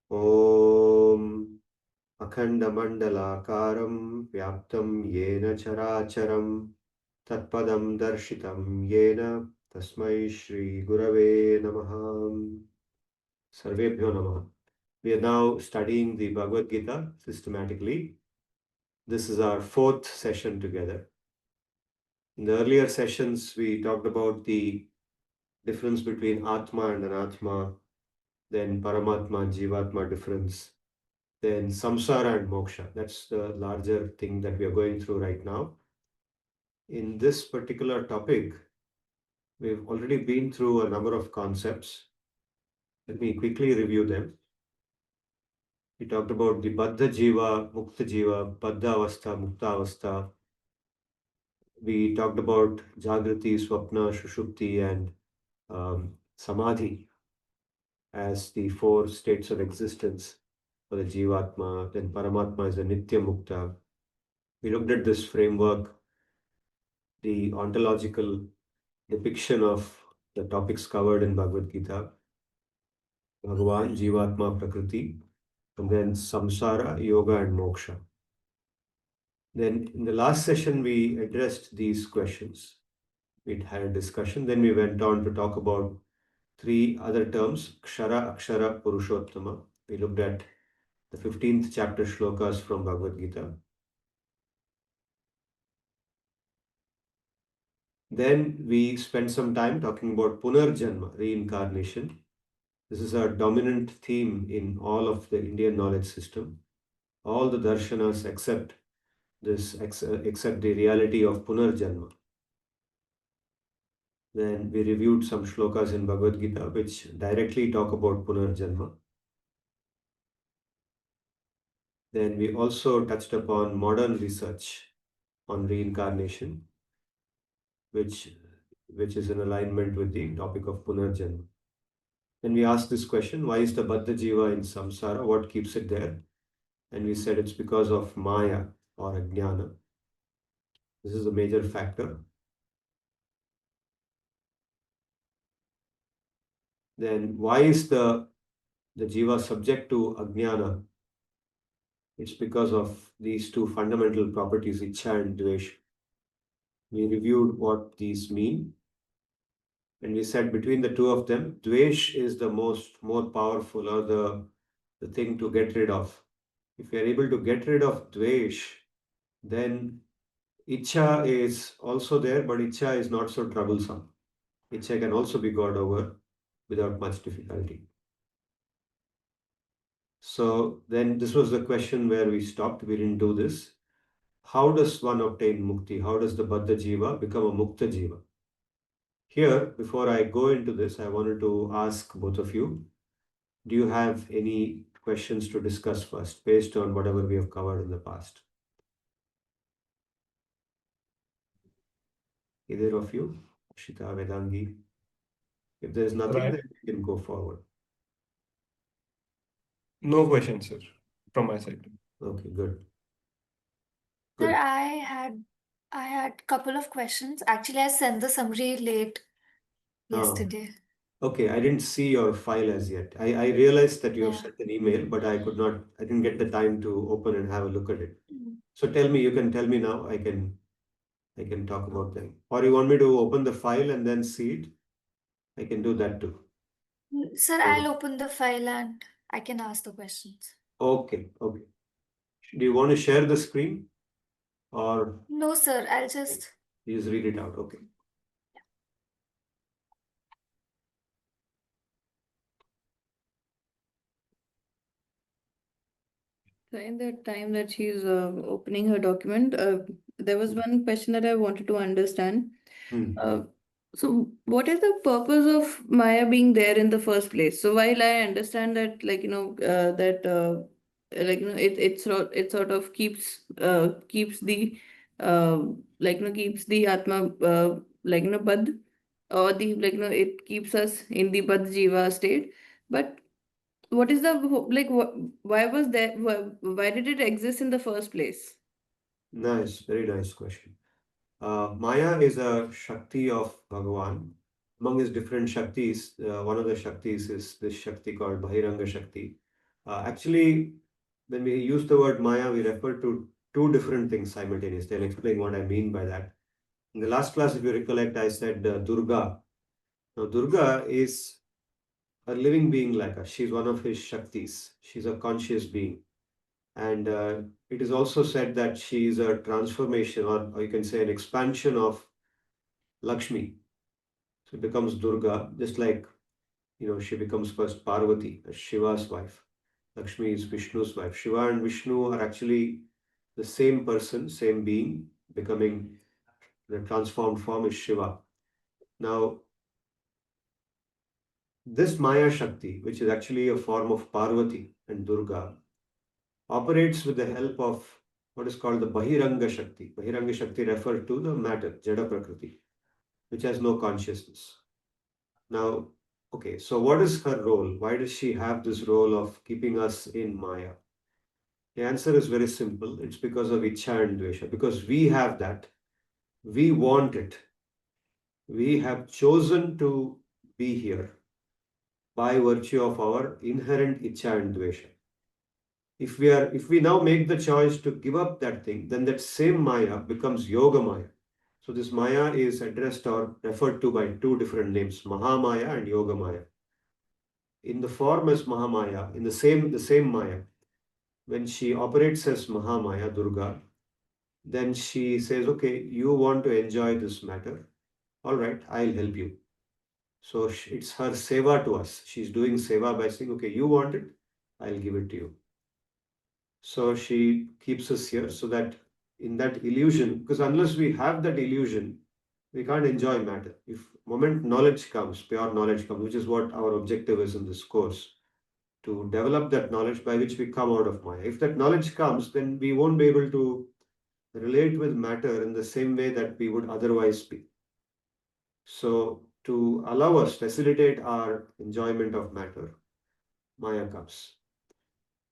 Om Akhandamandalakaram Vyaptam Yena Characharam Tatpadam Darshitam Yena Tasmai Shri Gurave Namaha. Sarvebhyo Namaha. We are now studying the Bhagavad-gita systematically. This is our fourth session together. In the earlier sessions, we talked about the difference between Atma and Anatma, then Paramatma and Jivatma difference, then Samsara and Moksha. That's the larger thing that we are going through right now. In this particular topic, we've already been through a number of concepts. Let me quickly review them. We talked about the Baddha Jiva, Mukta Jiva, Baddha Avastha, Mukta Avastha. We talked about Jagrati, Swapna, Shushupti, and Samadhi as the four states of existence for the Jivatma. Then Paramatma is the Nitya Mukta. We looked at this framework, the ontological depiction of the topics covered in Bhagavad-gita, Bhagavan, Jivatma, Prakriti, and then Samsara, Yoga, and Moksha. Then in the last session, we addressed these questions. We had a discussion. Then we went on to talk about three other terms, Kshara, Akshara, Purushottama. We looked at the 15th chapter shlokas from Bhagavad-gita. Then we spent some time talking about Punarjanma, reincarnation. This is a dominant theme in all of the Indian knowledge system. All the darshanas accept the reality of Punarjanma. Then we reviewed some shlokas in Bhagavad Gita which directly talk about Punarjanma. Then we also touched upon modern research on reincarnation, which is in alignment with the topic of Punarjanma. Then we asked this question, why is the Baddha Jiva in samsara? What keeps it there? And we said it's because of Maya or Ajnana. This is a major factor. Then why is the Jiva subject to Ajnana? It's because of these two fundamental properties, Ichcha and Dvesh. We reviewed what these mean. And we said between the two of them, Dvesh is the more powerful or the thing to get rid of. If you are able to get rid of Dvesh, then Ichcha is also there, but Ichcha is not so troublesome. Ichcha can also be got over without much difficulty. So then this was the question where we stopped. We didn't do this. How does one obtain mukti? How does the Baddha Jiva become a Mukta Jiva? Here, before I go into this, I wanted to ask both of you, do you have any questions to discuss first based on whatever we have covered in the past? Either of you? Shita, Vedangi? If there's nothing, then we can go forward. No questions, sir, from my side. Okay, good. Sir, I had couple of questions. Actually, I sent the summary late yesterday. Okay, I didn't see your file as yet. I realized that you have Yeah. sent an email, but I didn't get the time to open and have a look at it. Mm. So tell me, you can tell me now, I can talk about them. Or you want me to open the file and then see it? I can do that too. Sir, I'll open the file and I can ask the questions. Okay, okay. Do you want to share the screen or No, sir, I'll just... you just read it out? Okay. So in the time that she's opening her document, there was one question that I wanted to understand. Uh, so what is the purpose of Maya being there in the first place? So while I understand that, it sort of keeps the keeps the Atma Bad, or it keeps us in the Bad Jiva state. But what is the why was that, why did it exist in the first place? Nice, very nice question. Maya is a Shakti of Bhagavan. Among his different Shaktis, one of the Shaktis is this Shakti called Bahiranga Shakti, Actually, when we use the word Maya, we refer to two different things simultaneously. I'll explain what I mean by that. In the last class, if you recollect, I said Durga. Now, Durga is a living being like us. She's one of his Shaktis. She's a conscious being. And it is also said that she is a transformation, or you can say an expansion of Lakshmi. So it becomes Durga, just like, she becomes first Parvati, Shiva's wife. Lakshmi is Vishnu's wife. Shiva and Vishnu are actually the same person, same being, becoming the transformed form is Shiva. Now, this Maya Shakti, which is actually a form of Parvati and Durga, operates with the help of what is called the Bahiranga Shakti. Bahiranga Shakti refers to the matter, Jada Prakriti, which has no consciousness. Now, okay, so what is her role? Why does she have this role of keeping us in Maya? The answer is very simple. It's because of Ichcha and Dvesha. Because we have that. We want it. We have chosen to be here by virtue of our inherent Ichcha and Dvesha. If we now make the choice to give up that thing, then that same Maya becomes Yoga Maya. So this Maya is addressed or referred to by two different names, Mahamaya and Yoga Maya. In the form as Mahamaya, in the same Maya, when she operates as Mahamaya, Durga, then she says, okay, you want to enjoy this matter. All right, I'll help you. So it's her seva to us. She's doing seva by saying, okay, you want it, I'll give it to you. So she keeps us here so that in that illusion, because unless we have that illusion, we can't enjoy matter. If moment knowledge comes, pure knowledge comes, which is what our objective is in this course, to develop that knowledge by which we come out of Maya. If that knowledge comes, then we won't be able to relate with matter in the same way that we would otherwise be. So to allow us, facilitate our enjoyment of matter, Maya comes.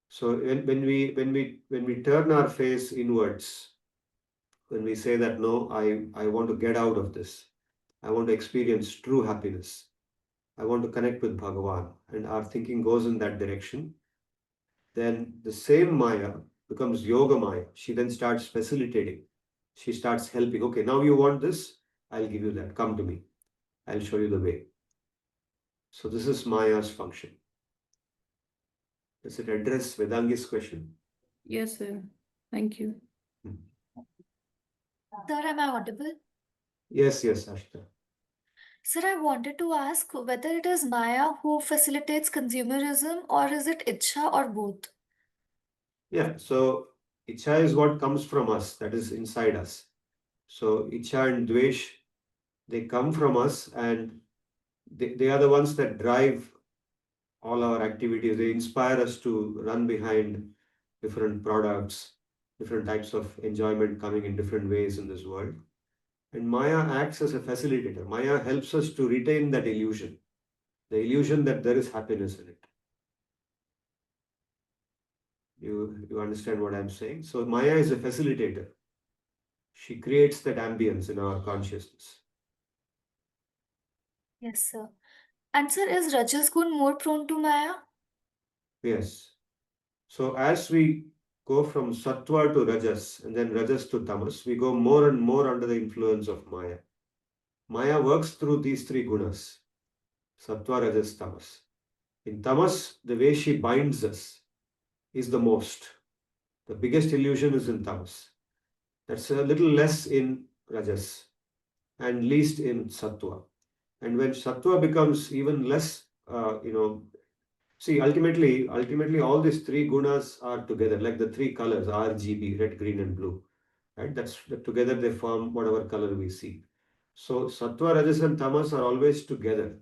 So when we turn our face inwards, when we say that no, I want to get out of this, I want to experience true happiness, I want to connect with Bhagavan, and our thinking goes in that direction, then the same Maya becomes Yoga Maya. She then starts facilitating. She starts helping. Okay, now you want this, I'll give you that. Come to me. I'll show you the way. So this is Maya's function. Does it address Vedangi's question? Yes, sir. Thank you. Sir, am I audible? Yes, Ashita. Sir, I wanted to ask whether it is Maya who facilitates consumerism or is it Ichcha or both? Yeah, so Ichcha is what comes from us, that is inside us. So Ichcha and Dvesh, they come from us and they are the ones that drive all our activities. They inspire us to run behind different products, different types of enjoyment coming in different ways in this world. And Maya acts as a facilitator. Maya helps us to retain that illusion, the illusion that there is happiness in it. You understand what I'm saying? So Maya is a facilitator. She creates that ambience in our consciousness. Yes, sir. And sir, is Rajas Gun more prone to Maya? Yes. So as we go from Sattva to Rajas and then Rajas to Tamas, we go more and more under the influence of Maya. Maya works through these three gunas, Sattva, Rajas, Tamas. In Tamas, the way she binds us is the most. The biggest illusion is in Tamas. That's a little less in Rajas and least in Sattva. And when Sattva becomes even less, see, ultimately, all these three gunas are together, like the three colors, RGB, red, green, and blue. Right? Together they form whatever color we see. So Sattva, Rajas, and Tamas are always together.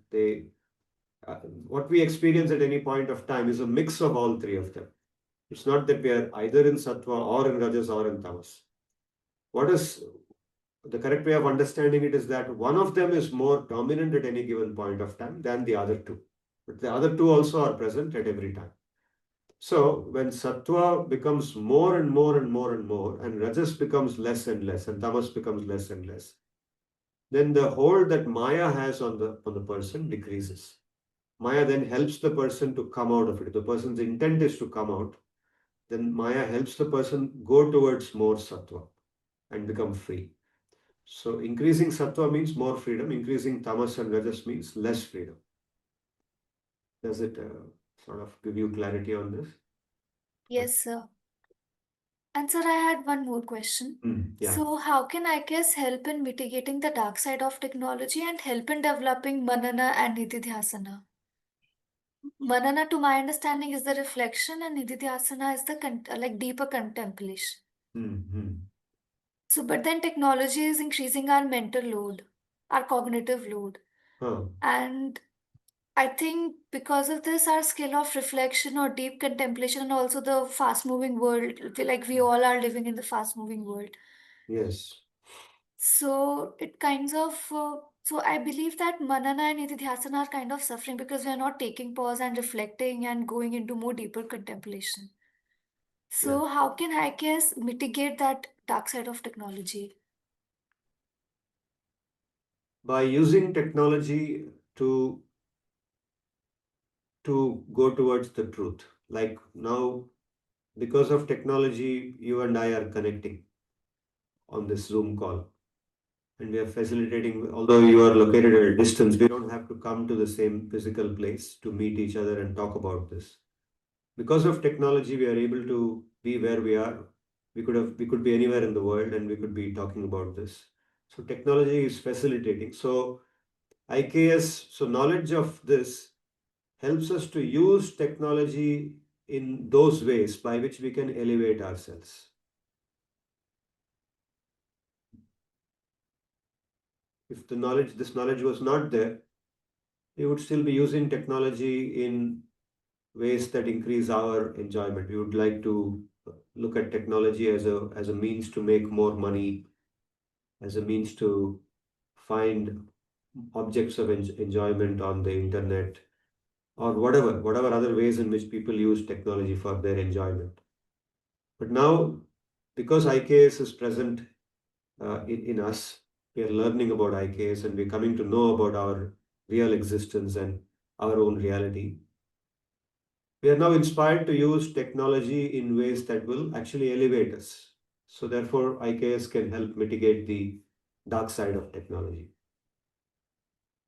What we experience at any point of time is a mix of all three of them. It's not that we are either in Sattva or in Rajas or in Tamas. What is the correct way of understanding it is that one of them is more dominant at any given point of time than the other two. But the other two also are present at every time. So when Sattva becomes more and more and more and more, and Rajas becomes less and less, and Tamas becomes less and less, then the hold that Maya has on the person decreases. Maya then helps the person to come out of it. If the person's intent is to come out, then Maya helps the person go towards more sattva and become free. So increasing sattva means more freedom, increasing tamas and rajas means less freedom. Does it sort of give you clarity on this? Yes, sir. And sir, I had one more question. Yeah. So, how can IKS help in mitigating the dark side of technology and help in developing manana and nididhyasana? Manana, to my understanding, is the reflection, and nididhyasana is the like deeper contemplation. So, but then technology is increasing our mental load, our cognitive load, Huh. and I think because of this, our skill of reflection or deep contemplation, and also the fast-moving world, like we all are living in the fast-moving world. Yes. So it kinds of, so I believe that manana and nididhyasana are kind of suffering because we are not taking pause and reflecting and going into more deeper contemplation. So how can IKS mitigate that dark side of technology? By using technology to go towards the truth. Like now, because of technology, you and I are connecting on this Zoom call. And we are facilitating, although you are located at a distance, we don't have to come to the same physical place to meet each other and talk about this. Because of technology, we are able to be where we are. We could be anywhere in the world and we could be talking about this. So technology is facilitating. So IKS, so knowledge of this helps us to use technology in those ways by which we can elevate ourselves. If this knowledge was not there, we would still be using technology in ways that increase our enjoyment. We would like to look at technology as a means to make more money, as a means to find objects of enjoyment on the internet, or whatever other ways in which people use technology for their enjoyment. But now, because IKS is present in us, we are learning about IKS and we're coming to know about our real existence and our own reality. We are now inspired to use technology in ways that will actually elevate us. So therefore, IKS can help mitigate the dark side of technology.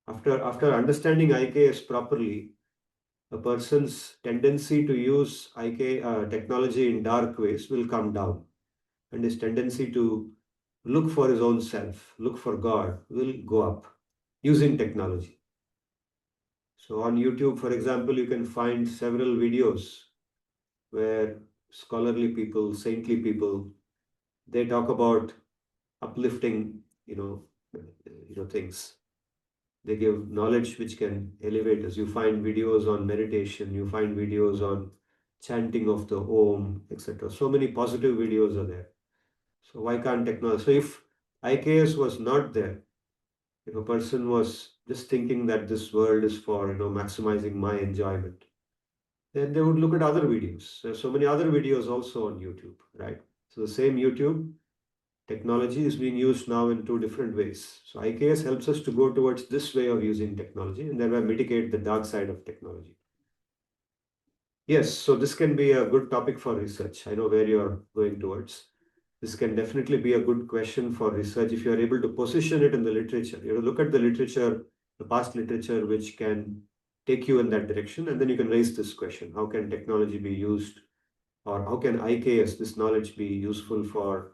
After understanding IKS properly, a person's tendency to use technology in dark ways will come down, and his tendency to look for his own self, look for God, will go up using technology. So on YouTube, for example, you can find several videos where scholarly people, saintly people, they talk about uplifting, things. They give knowledge which can elevate us. You find videos on meditation, you find videos on chanting of the Om, etc. So many positive videos are there. So why can't technology? So if IKS was not there, if a person was just thinking that this world is for maximizing my enjoyment, then they would look at other videos. There's so many other videos also on YouTube, right? So the same YouTube technology is being used now in two different ways. So IKS helps us to go towards this way of using technology and thereby mitigate the dark side of technology. Yes, so this can be a good topic for research. I know where you're going towards. This can definitely be a good question for research if you're able to position it in the literature. You have to look at the literature, the past literature, which can take you in that direction, and then you can raise this question: how can technology be used, or how can IKS, this knowledge, be useful for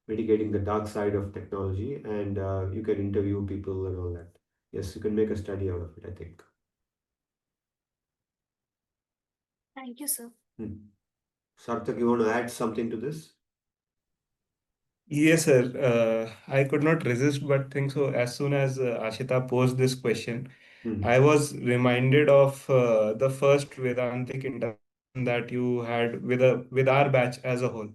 mitigating the dark side of technology? And you can interview people and all that. Yes, you can make a study out of it, I think. Thank you, sir. Sarthak, you want to add something to this? Yes, sir. I could not resist but think so. As soon as Ashita posed this question, I was reminded of the first Vedantic interaction that you had with our batch as a whole,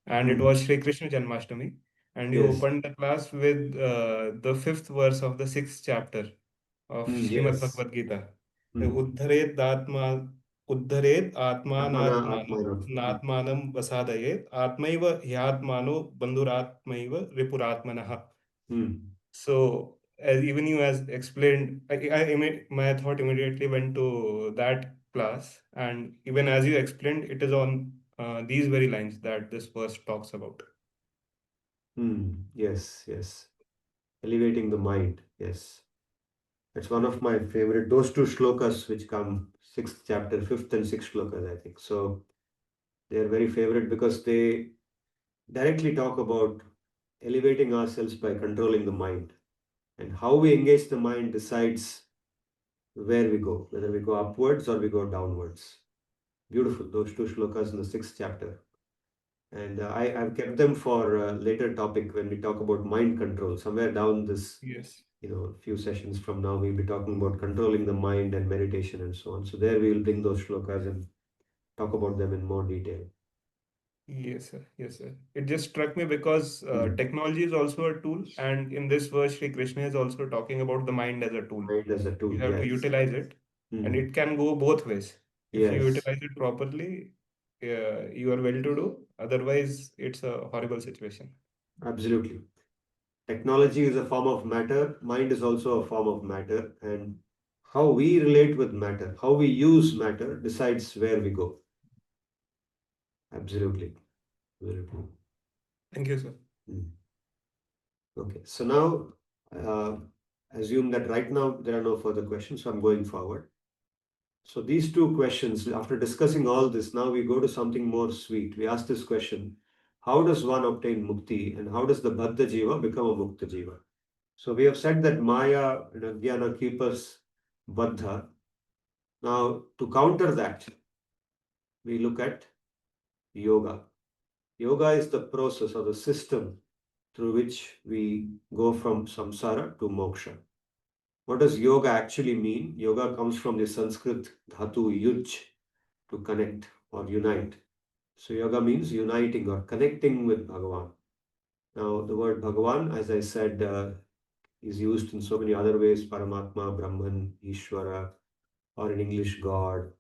and it was Shri Krishna Janmashtami, and you Yes. opened the class with the fifth verse of the sixth chapter of Srimad Yes. Bhagavad-gita. Uddharet Atma Uddharet Atmanatmanam Atmanam. Natmanam Vasadayet Atmaiva Hyatmano Bandhuratmaiva Ripuratmanaha. So as even you as explained, my thought immediately went to that class, and even as you explained, it is on these very lines that this verse talks about. Yes, yes. Elevating the mind. Yes. That's one of my favorite. Those two shlokas which come, sixth chapter, fifth and sixth shlokas, I think. So they are very favorite because they directly talk about elevating ourselves by controlling the mind. And how we engage the mind decides where we go, whether we go upwards or we go downwards. Beautiful, those two shlokas in the sixth chapter. And I've kept them for a later topic when we talk about mind control. Somewhere down this, Yes. few sessions from now, we'll be talking about controlling the mind and meditation and so on. So there we will bring those shlokas and talk about them in more detail. Yes, sir. Yes, sir. It just struck me because Hmm. technology is also a tool, and in this verse, Sri Krishna is also talking about the mind as a tool. Mind as a tool, You have to yes. utilize it, and Hmm. it can go both ways. If you Yes, utilize it properly, you are well to do. Otherwise, it's a horrible situation. absolutely. Technology is a form of matter, mind is also a form of matter, and how we relate with matter, how we use matter decides where we go. Absolutely. Absolutely. Thank you, sir. Hmm. Okay, so now assume that right now there are no further questions, so I'm going forward. So these two questions, after discussing all this, now we go to something more sweet. We ask this question, how does one obtain mukti and how does the Baddha Jiva become a Mukta Jiva? So we have said that Maya and Ajnana keep us Baddha. Now to counter that, we look at yoga. Yoga is the process or the system through which we go from samsara to moksha. What does yoga actually mean? Yoga comes from the Sanskrit dhatu yuj, to connect or unite. So yoga means uniting or connecting with Bhagavan. Now the word Bhagavan, as I said, is used in so many other ways, Paramatma, Brahman, Ishvara, or in English, God.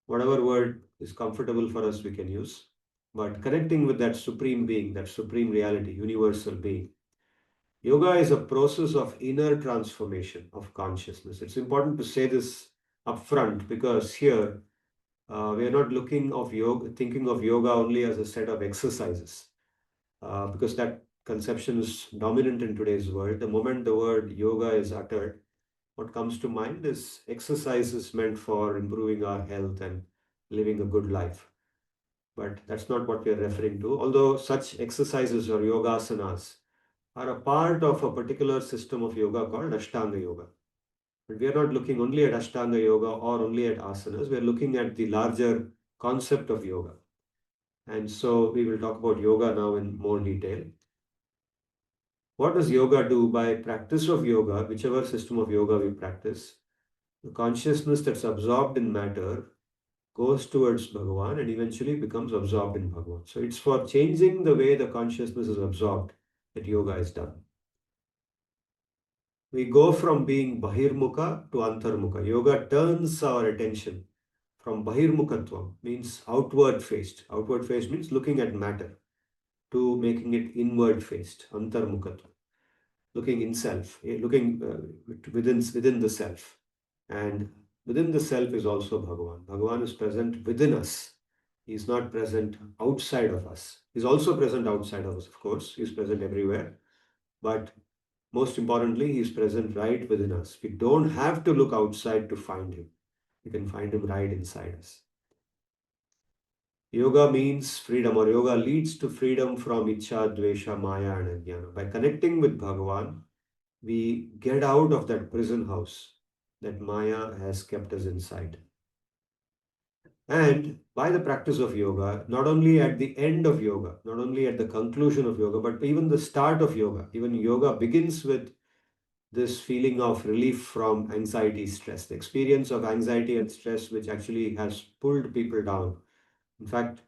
Whatever word is comfortable for us, we can use. But connecting with that supreme being, that supreme reality, universal being. Yoga is a process of inner transformation of consciousness. It's important to say this upfront because here we are not thinking of yoga only as a set of exercises, because that conception is dominant in today's world. The moment the word yoga is uttered, what comes to mind is exercises meant for improving our health and living a good life. But that's not what we are referring to. Although such exercises or yogasanas are a part of a particular system of yoga called Ashtanga Yoga. But we are not looking only at Ashtanga Yoga or only at asanas. We are looking at the larger concept of yoga. And so we will talk about yoga now in more detail. What does yoga do? By practice of yoga, whichever system of yoga we practice, the consciousness that's absorbed in matter goes towards Bhagavan and eventually becomes absorbed in Bhagavan. So it's for changing the way the consciousness is absorbed that yoga is done. We go from being Bahirmukha to Antarmukha. Yoga turns our attention from Bahirmukhatvam, means outward faced. Outward faced means looking at matter, to making it inward faced, Antarmukhatvam, looking in self, looking within the self. And within the self is also Bhagavan. Bhagavan is present within us. He is not present outside of us. He is also present outside of us, of course. He is present everywhere. But most importantly, He is present right within us. We don't have to look outside to find Him. We can find Him right inside us. Yoga means freedom, or yoga leads to freedom from Ichcha, Dvesha, Maya, and Ajnana. By connecting with Bhagavan, we get out of that prison house that Maya has kept us inside. And by the practice of yoga, not only at the end of yoga, not only at the conclusion of yoga, but even the start of yoga, even yoga begins with this feeling of relief from anxiety, stress, the experience of anxiety and stress, which actually has pulled people down. In fact,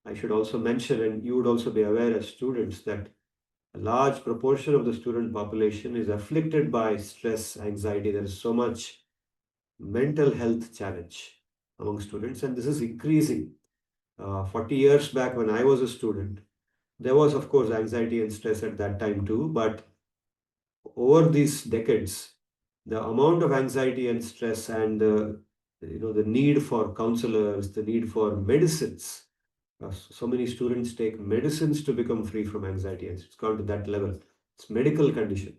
I should also mention, and you would also be aware as students, that a large proportion of the student population is afflicted by stress, anxiety. There is so much mental health challenge among students, and this is increasing. 40 years back, when I was a student, there was, of course, anxiety and stress at that time too, but over these decades, the amount of anxiety and stress and the need for counselors, the need for medicines. So many students take medicines to become free from anxiety, and it's gone to that level. It's medical condition,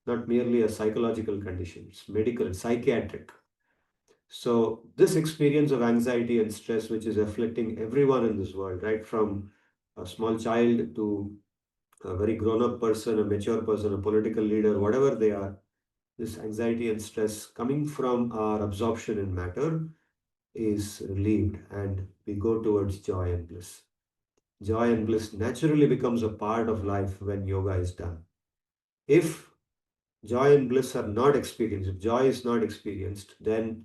not merely a psychological condition. It's medical, psychiatric. So this experience of anxiety and stress, which is afflicting everyone in this world, right from a small child to a very grown-up person, a mature person, a political leader, whatever they are, this anxiety and stress coming from our absorption in matter is relieved, and we go towards joy and bliss. Joy and bliss naturally becomes a part of life when yoga is done. If joy and bliss are not experienced, if joy is not experienced, then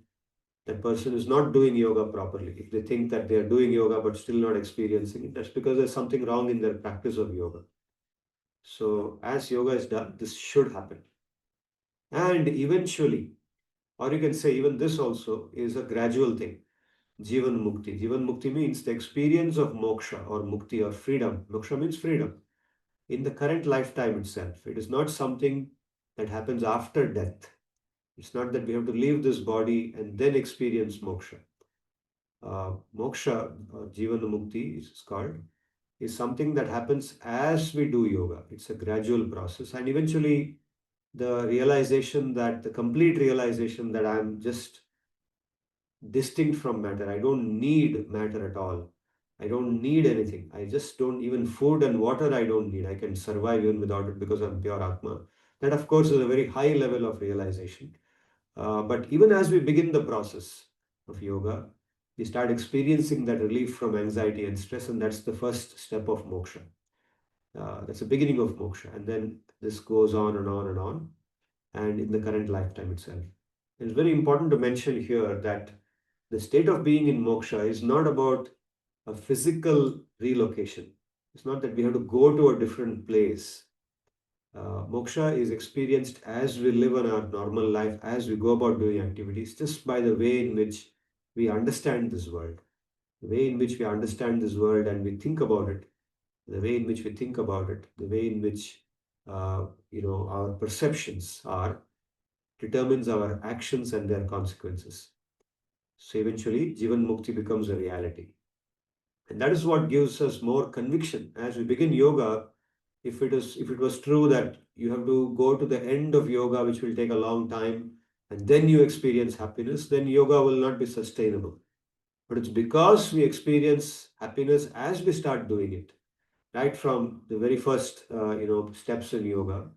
that person is not doing yoga properly. If they think that they are doing yoga but still not experiencing it, that's because there's something wrong in their practice of yoga. So as yoga is done, this should happen. And eventually, or you can say even this also is a gradual thing. Jivan Mukti. Jivan Mukti means the experience of moksha or mukti or freedom. Moksha means freedom in the current lifetime itself. It is not something that happens after death. It's not that we have to leave this body and then experience moksha. Moksha or Jivan Mukti is called, is something that happens as we do yoga. It's a gradual process, and eventually the complete realization that I'm just distinct from matter. I don't need matter at all. I don't need anything. I just don't, even food and water I don't need. I can survive even without it because I'm pure Atma. That, of course, is a very high level of realization. But even as we begin the process of yoga, we start experiencing that relief from anxiety and stress, and that's the first step of moksha. That's the beginning of moksha, and then this goes on and on and on, and in the current lifetime itself. It's very important to mention here that the state of being in moksha is not about a physical relocation. It's not that we have to go to a different place. Moksha is experienced as we live in our normal life, as we go about doing activities, just by the way in which we understand this world. The way in which we understand this world and we think about it, the way in which we think about it, the way in which our perceptions are, determines our actions and their consequences. So eventually, Jivan Mukti becomes a reality. And that is what gives us more conviction. As we begin yoga, if it was true that you have to go to the end of yoga, which will take a long time, and then you experience happiness, then yoga will not be sustainable. But it's because we experience happiness as we start doing it, right from the very first steps in yoga.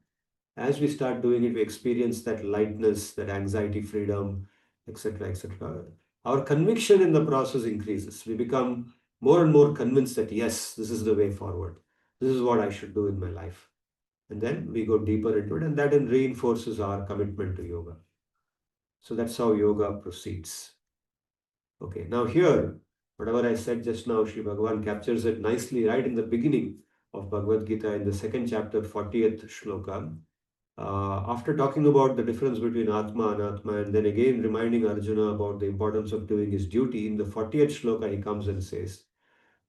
As we start doing it, we experience that lightness, that anxiety freedom, etc., etc. Our conviction in the process increases. We become more and more convinced that yes, this is the way forward. This is what I should do in my life. And then we go deeper into it, and that then reinforces our commitment to yoga. So that's how yoga proceeds. Okay, now here, whatever I said just now, Sri Bhagavan captures it nicely right in the beginning of Bhagavad-gita in the second chapter, 40th shloka. After talking about the difference between Atma and Anatma, and then again reminding Arjuna about the importance of doing his duty, in the 40th shloka he comes and says,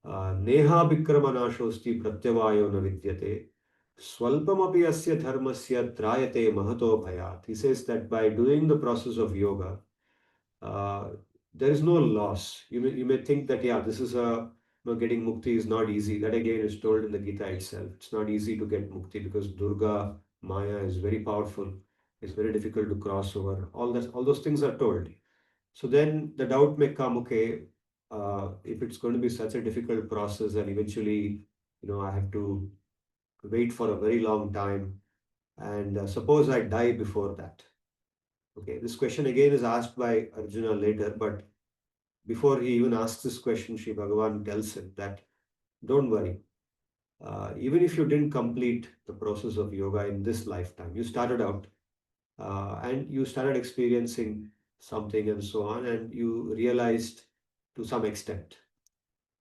Neha Bikramanashosti Pratyavayo na vidyate Swalpamapi asya dharmasya trayate mahato bhayat. He says that by doing the process of yoga, there is no loss. You may think that, yeah, this is getting mukti is not easy. That again is told in the Gita itself. It's not easy to get mukti because Durga, Maya is very powerful. It's very difficult to cross over. All those things are told. So then the doubt may come, okay, if it's going to be such a difficult process and eventually, I have to wait for a very long time, and suppose I die before that. Okay, this question again is asked by Arjuna later, but before he even asks this question, Sri Bhagavan tells him that don't worry. Even if you didn't complete the process of yoga in this lifetime, you started out and you started experiencing something and so on, and you realized to some extent.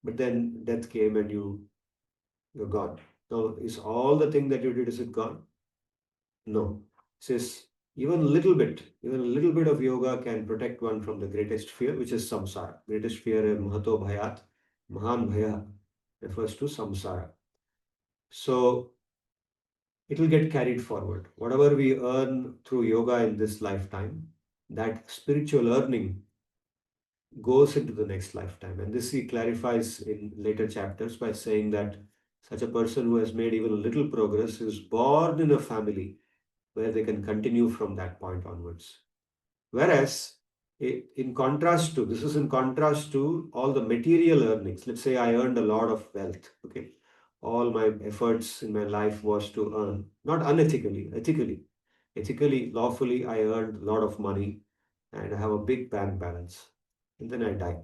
But then death came and you're gone. Now, is all the thing that you did, is it gone? No. It says even a little bit of yoga can protect one from the greatest fear, which is samsara. Greatest fear, mahato bhayat, mahan bhaya, refers to samsara. So it will get carried forward. Whatever we earn through yoga in this lifetime, that spiritual earning goes into the next lifetime. And this he clarifies in later chapters by saying that such a person who has made even a little progress is born in a family where they can continue from that point onwards. Whereas, in contrast to, this is in contrast to all the material earnings. Let's say I earned a lot of wealth, okay? All my efforts in my life was to earn, not unethically, ethically, lawfully, I earned a lot of money and I have a big bank balance. And then I die.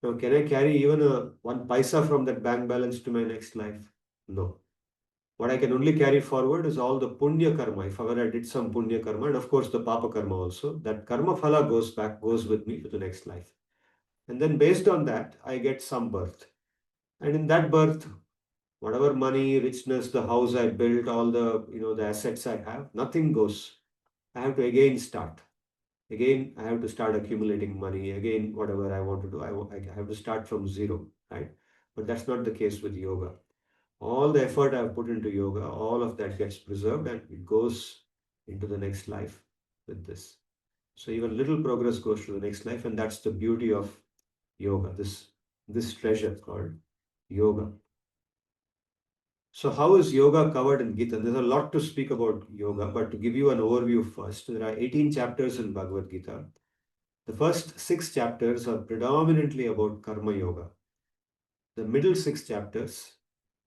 Now, can I carry even a one paisa from that bank balance to my next life? No. What I can only carry forward is all the punya karma. If ever I did some punya karma, and of course the papa karma also, that karma phala goes with me to the next life. And then based on that, I get some birth. And in that birth, whatever money, richness, the house I built, all the the assets I have, nothing goes. I have to again start. Again, I have to start accumulating money. Again, whatever I want to do, I have to start from zero, right? But that's not the case with yoga. All the effort I've put into yoga, all of that gets preserved and it goes into the next life with this. So even little progress goes to the next life, and that's the beauty of yoga, this treasure called yoga. So how is yoga covered in Gita? There's a lot to speak about yoga, but to give you an overview first, there are 18 chapters in Bhagavad-gita. The first 6 chapters are predominantly about karma yoga. The middle 6 chapters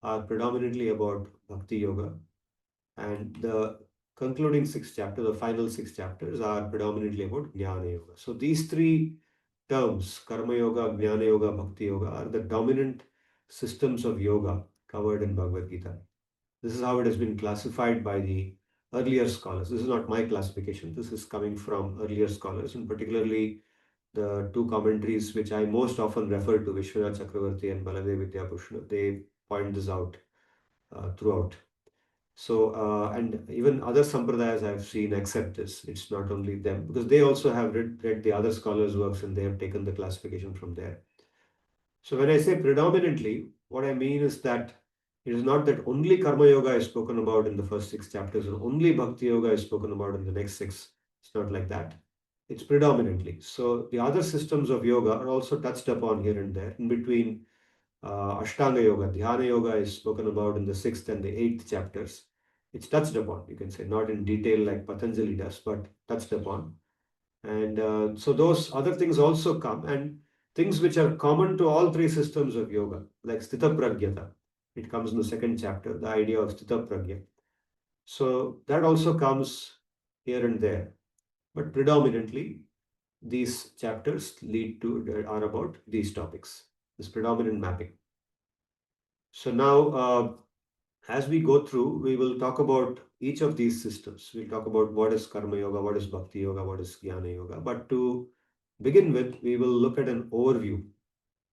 are predominantly about bhakti yoga, and the concluding 6 chapters, the final 6 chapters, are predominantly about jnana yoga. So these 3 terms, karma yoga, jnana yoga, bhakti yoga, are the dominant systems of yoga covered in Bhagavad Gita. This is how it has been classified by the earlier scholars. This is not my classification. This is coming from earlier scholars, and particularly the 2 commentaries which I most often refer to, Vishwanath Chakravarti and Baladev Vidyabhushana. They point this out throughout. So, and even other sampradayas I've seen accept this. It's not only them, because they also have read the other scholars' works and they have taken the classification from there. So when I say predominantly, what I mean is that it is not that only karma yoga is spoken about in the first 6 chapters and only bhakti yoga is spoken about in the next 6. It's not like that. It's predominantly. So the other systems of yoga are also touched upon here and there. In between, Ashtanga yoga, Dhyana yoga is spoken about in the 6th and the 8th chapters. It's touched upon, you can say, not in detail like Patanjali does, but touched upon. And so those other things also come, and things which are common to all 3 systems of yoga, like Sthita Pragyata. It comes in the 2nd chapter, the idea of Sthita Pragya. So that also comes here and there. But predominantly, these chapters are about these topics, this predominant mapping. So now, as we go through, we will talk about each of these systems. We'll talk about what is karma yoga, what is bhakti yoga, what is jnana yoga. But to begin with, we will look at an overview.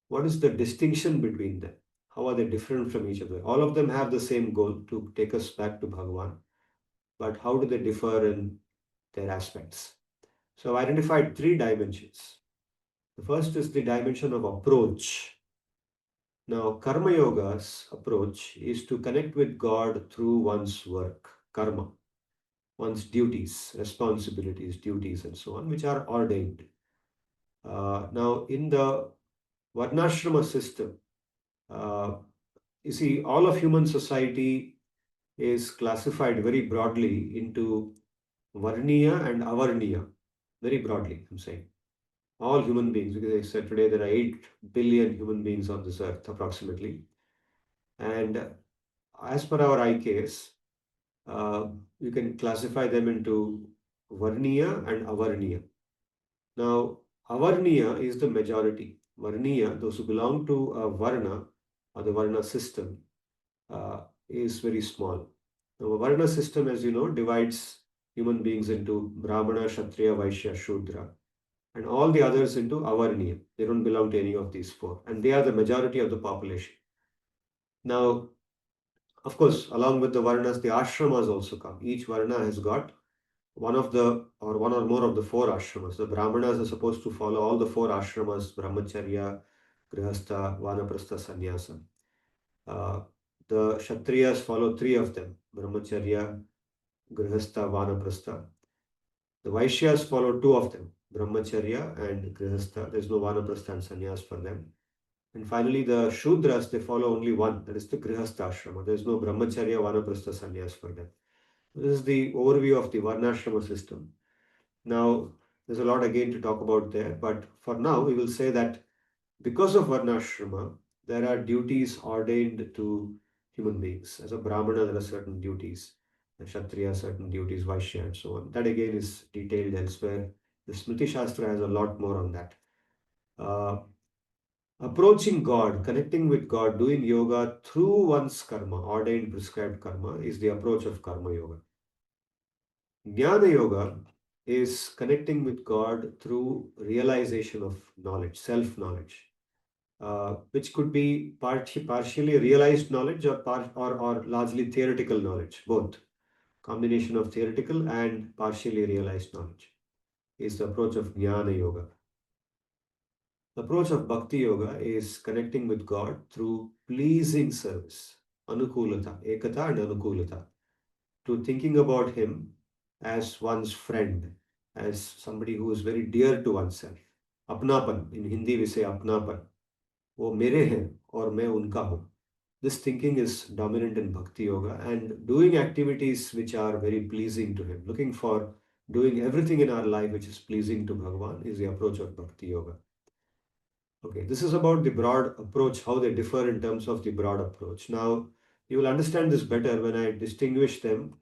What is the distinction between them? How are they different from each other? All of them have the same goal, to take us back to Bhagavan. But how do they differ in their aspects? So I've identified 3 dimensions. The first is the dimension of approach. Now, Karma Yoga's approach is to connect with God through one's work, karma, one's duties, responsibilities, duties, and so on, which are ordained. Now, in the Varnashrama system, you see, all of human society is classified very broadly into Varniya and Avarniya. Very broadly, I'm saying. All human beings, because I said today there are 8 billion human beings on this earth, approximately. And as per our IKS, you can classify them into Varniya and Avarniya. Now, Avarniya is the majority. Varniya, those who belong to a Varna or the Varna system, is very small. Now, a Varna system, as you know, divides human beings into Brahmana, Kshatriya, Vaishya, Shudra, and all the others into Avarniya. They don't belong to any of these 4, and they are the majority of the population. Now, of course, along with the Varnas, the ashramas also come. Each Varna has got one or more of the 4 ashramas. The Brahmanas are supposed to follow all the 4 ashramas: Brahmacharya, Grihastha, Vanaprastha, Sannyasa. The The Kshatriyas follow three of them: Brahmacharya, Grihastha, Vanaprastha. The Vaishyas follow two of them: Brahmacharya and Grihastha. There's no Vanaprastha and Sannyas for them. And finally, the Shudras, they follow only one, that is the Grihastha ashrama. There's no Brahmacharya, Vanaprastha, Sannyas for them. This is the overview of the Varnashrama system. Now, there's a lot again to talk about there, but for now, we will say that because of Varnashrama, there are duties ordained to human beings. As a Brahmana, there are certain duties. A Kshatriya, certain duties, Vaishya, and so on. That again is detailed elsewhere. The Smriti Shastra has a lot more on that. Approaching God, connecting with God, doing yoga through one's karma, ordained prescribed karma, is the approach of Karma Yoga. Jnana Yoga is connecting with God through realization of knowledge, self-knowledge, which could be partially realized knowledge or largely theoretical knowledge, both. Combination of theoretical and partially realized knowledge is the approach of Jnana Yoga. The approach of Bhakti Yoga is connecting with God through pleasing service, Anukulata, Ekata and Anukulata, to thinking about Him as one's friend, as somebody who is very dear to oneself. Apnapan, in Hindi we say Apnapan. वो मेरे हैं और मैं उनका हूँ. This thinking is dominant in Bhakti Yoga, and doing activities which are very pleasing to Him, looking for doing everything in our life which is pleasing to Bhagavan, is the approach of Bhakti Yoga. Okay, this is about the broad approach, how they differ in terms of the broad approach. Now, you will understand this better when I distinguish them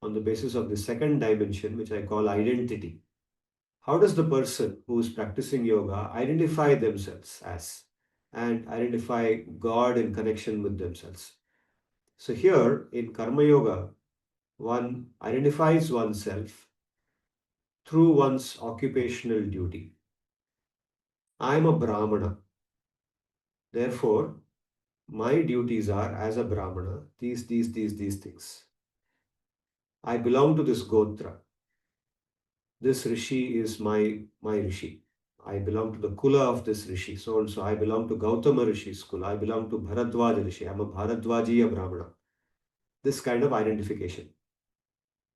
on the basis of the second dimension, which I call identity. How does the person who is practicing yoga identify themselves as and identify God in connection with themselves? So here in Karma Yoga, one identifies oneself through one's occupational duty. I am a Brahmana. Therefore, my duties are, as a Brahmana, these things. I belong to this Gotra. This Rishi is my Rishi. I belong to the Kula of this Rishi. So and so. I belong to Gautama Rishi's Kula. I belong to Bharadwaja Rishi. I am a Bharadwajiya Brahmana. This kind of identification.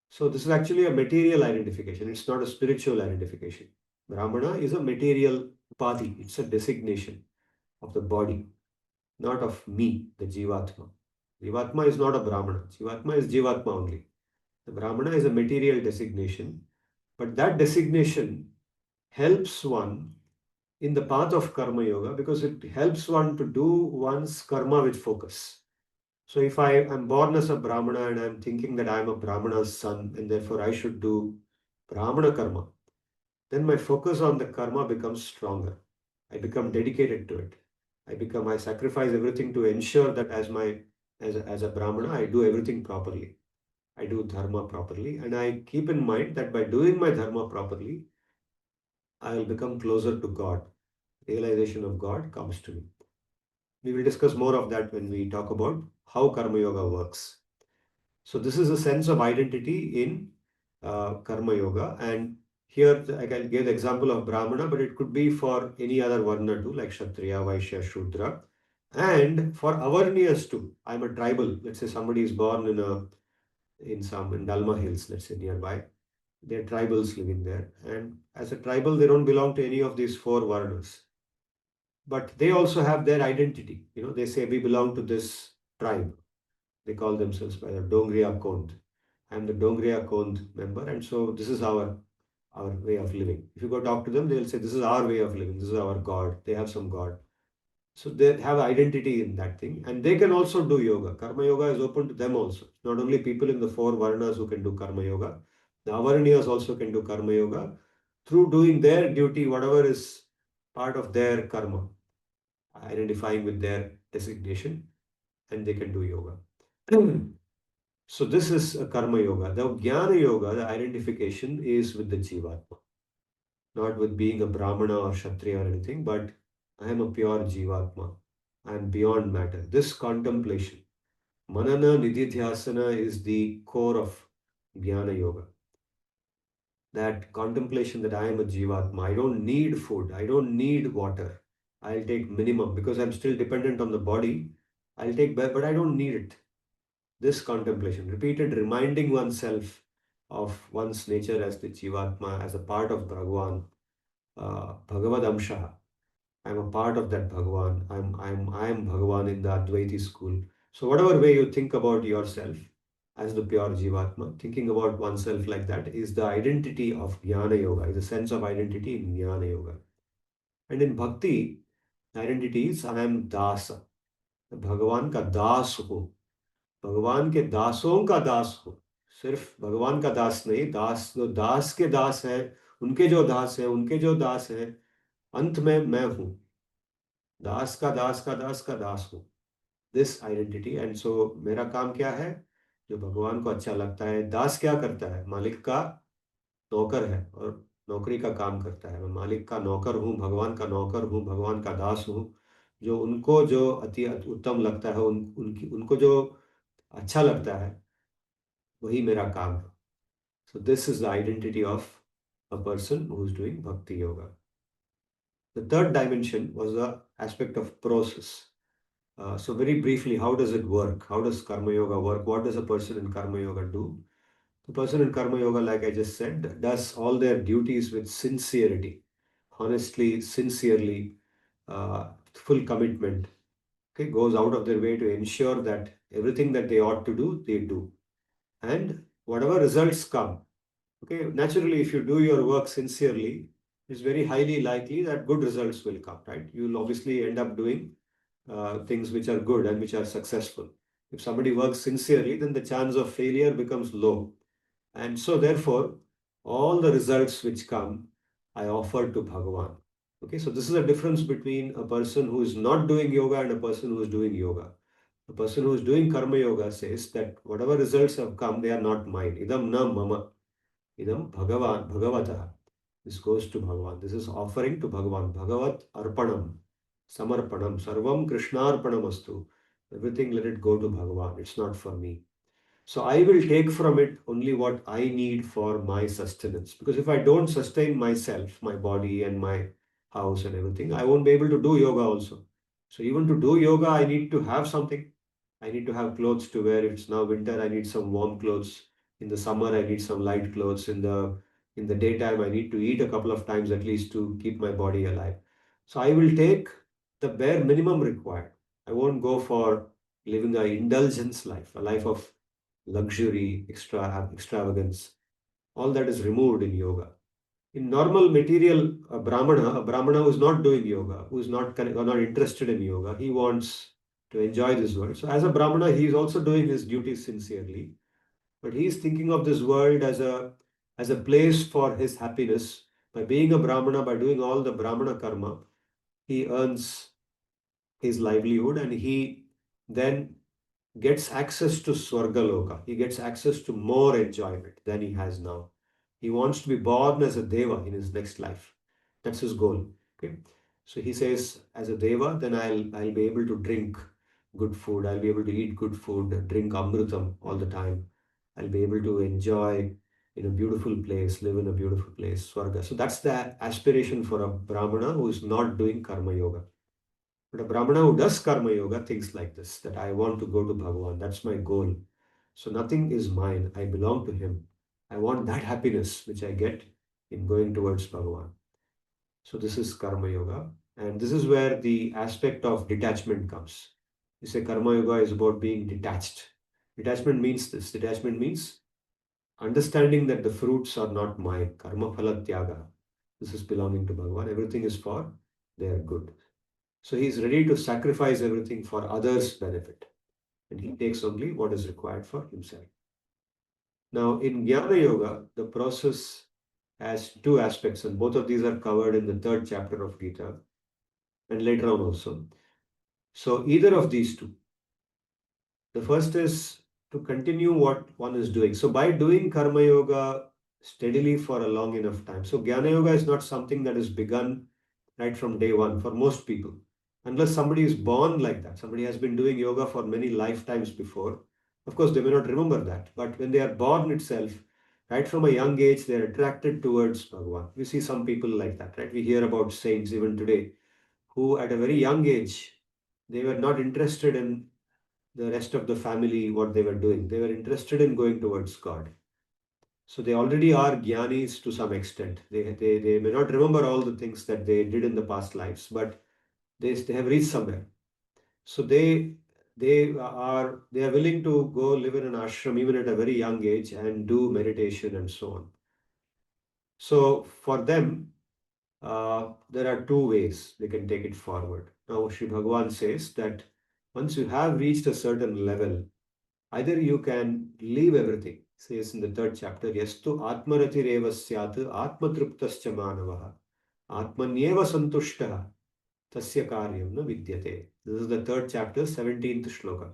So this is actually a material identification. It's not a spiritual identification. Brahmana is a material upadhi. It's a designation of the body, not of me, the Jivatma. Jivatma is not a Brahmana. Jivatma is Jivatma only. The Brahmana is a material designation, but that designation helps one in the path of Karma Yoga because it helps one to do one's karma with focus. So if I am born as a Brahmana and I am thinking that I am a Brahmana's son and therefore I should do Brahmana karma, then my focus on the karma becomes stronger. I become dedicated to it. I sacrifice everything to ensure that as a Brahmana, I do everything properly. I do dharma properly, and I keep in mind that by doing my dharma properly, I will become closer to God. Realization of God comes to me. We will discuss more of that when we talk about how Karma Yoga works. So this is a sense of identity in Karma Yoga, and here I can give the example of Brahmana, but it could be for any other Varna too, like Kshatriya, Vaishya, Shudra, and for Avarniyas too. I'm a tribal. Let's say somebody is born in Dalma Hills, let's say nearby. They're tribals living there, and as a tribal, they don't belong to any of these four Varnas. But they also have their identity. They say we belong to this tribe. They call themselves by the Dongriya Kond. I'm the Dongriya Kond member, and so this is our way of living. If you go talk to them, they'll say this is our way of living. This is our God. They have some God. So they have identity in that thing, and they can also do yoga. Karma Yoga is open to them also. Not only people in the four Varnas who can do Karma Yoga. The Avarniyas also can do Karma Yoga through doing their duty, whatever is part of their karma, identifying with their designation, and they can do yoga. So this is a Karma Yoga. The Jnana Yoga, the identification is with the Jivatma, not with being a Brahmana or Kshatriya or anything, but I am a pure Jivatma. I am beyond matter. This contemplation, Manana Nididhyasana, is the core of Jnana Yoga. That contemplation that I am a Jivatma. I don't need food. I don't need water. I'll take minimum because I'm still dependent on the body. I'll take, but I don't need it. this contemplation, repeated reminding oneself of one's nature as the Jivatma, as a part of Bhagavan, Bhagavad Amsha. I'm a part of that Bhagavan. I'm Bhagavan in the Advaiti school. So whatever way you think about yourself as the pure Jivatma, thinking about oneself like that is the identity of Jnana Yoga, is a sense of identity in Jnana Yoga. And in Bhakti, identity is I am Dasa. भगवान का दास हो, भगवान के दासों का दास हो, सिर्फ भगवान का दास नहीं, दास जो दास के दास है, उनके जो दास है, उनके जो दास है, अंत में मैं हूं, दास का दास का दास का दास हूं, दिस आइडेंटिटी. एंड सो मेरा काम क्या है, जो भगवान को अच्छा लगता है. दास क्या करता है, मालिक का नौकर है और नौकरी का काम करता है. मैं मालिक का नौकर हूँ, भगवान का नौकर हूँ, भगवान का दास हूँ. जो उनको जो अति उत्तम लगता है, उनको जो अच्छा लगता है, वही मेरा काम है. So this is the identity of a person who is doing bhakti yoga. The third dimension was the aspect of process. So very briefly, how does it work? How does karma yoga work? What does a person in karma yoga do? The person in karma yoga, like I just said, does all their duties with sincerity, honestly, sincerely, full commitment. Okay, goes out of their way to ensure that everything that they ought to do, they do. And whatever results come, okay, naturally, if you do your work sincerely, it's very highly likely that good results will come, right? You'll obviously end up doing things which are good and which are successful. If somebody works sincerely, then the chance of failure becomes low. And so, therefore, all the results which come, I offer to Bhagavan. Okay, so this is a difference between a person who is not doing yoga and a person who is doing yoga. A person who is doing karma yoga says that whatever results have come, they are not mine. Idam na mama. Idam Bhagavata. This goes to Bhagavan. This is offering to Bhagavan. Bhagavat Arpanam. Samarpanam. Sarvam Krishnarpanam astu. Everything let it go to Bhagavan. It's not for me. So I will take from it only what I need for my sustenance. Because if I don't sustain myself, my body and my house and everything, I won't be able to do yoga also. So even to do yoga, I need to have something. I need to have clothes to wear. If it's now winter, I need some warm clothes. In the summer, I need some light clothes. In the daytime, I need to eat a couple of times at least to keep my body alive. So I will take the bare minimum required. I won't go for living an indulgence life, a life of luxury, extravagance. All that is removed in yoga. In normal material, a brahmana who is not doing yoga, who is not interested in yoga, he wants to enjoy this world. So as a brahmana, he is also doing his duties sincerely, but he is thinking of this world as a place for his happiness. By being a brahmana, by doing all the brahmana karma, he earns his livelihood and he then gets access to Swargaloka. He gets access to more enjoyment than he has now. He wants to be born as a Deva in his next life. That's his goal. Okay. So he says, as a Deva, then I'll be able to drink good food. I'll be able to eat good food, drink Amrutam all the time. I'll be able to enjoy in a beautiful place, live in a beautiful place, Swarga. So that's the aspiration for a Brahmana who is not doing Karma Yoga. But a Brahmana who does Karma Yoga thinks like this, that I want to go to Bhagavan. That's my goal. So nothing is mine. I belong to him. I want that happiness which I get in going towards Bhagavan. So this is Karma Yoga. And this is where the aspect of detachment comes. You say Karma Yoga is about being detached. Detachment means this. Detachment means understanding that the fruits are not mine. Karma phala tyaga. This is belonging to Bhagavan. Everything is for their good. So he is ready to sacrifice everything for others' benefit. And he takes only what is required for himself. Now, in Jnana Yoga, the process has two aspects, and both of these are covered in the third chapter of Gita and later on also. So, either of these two. The first is to continue what one is doing. So, by doing Karma Yoga steadily for a long enough time. So, Jnana Yoga is not something that is begun right from day one for most people. Unless somebody is born like that, somebody has been doing yoga for many lifetimes before. Of course, they may not remember that, but when they are born itself, right from a young age, they are attracted towards Bhagavan. We see some people like that, right? We hear about saints even today who, at a very young age, they were not interested in the rest of the family what they were doing. They were interested in going towards God. So they already are jnanis to some extent. They may not remember all the things that they did in the past lives, but they have reached somewhere. So they are willing to go live in an ashram even at a very young age and do meditation and so on. So for them, there are two ways they can take it forward. Now, Sri Bhagavan says that once you have reached a certain level, either you can leave everything, says in the third chapter, Yastu Atmaratireva Syat Atmatriptascha Manavaha Atmanyeva Santushta Tasya Karyam Na Vidyate. This is the third chapter, 17th shloka.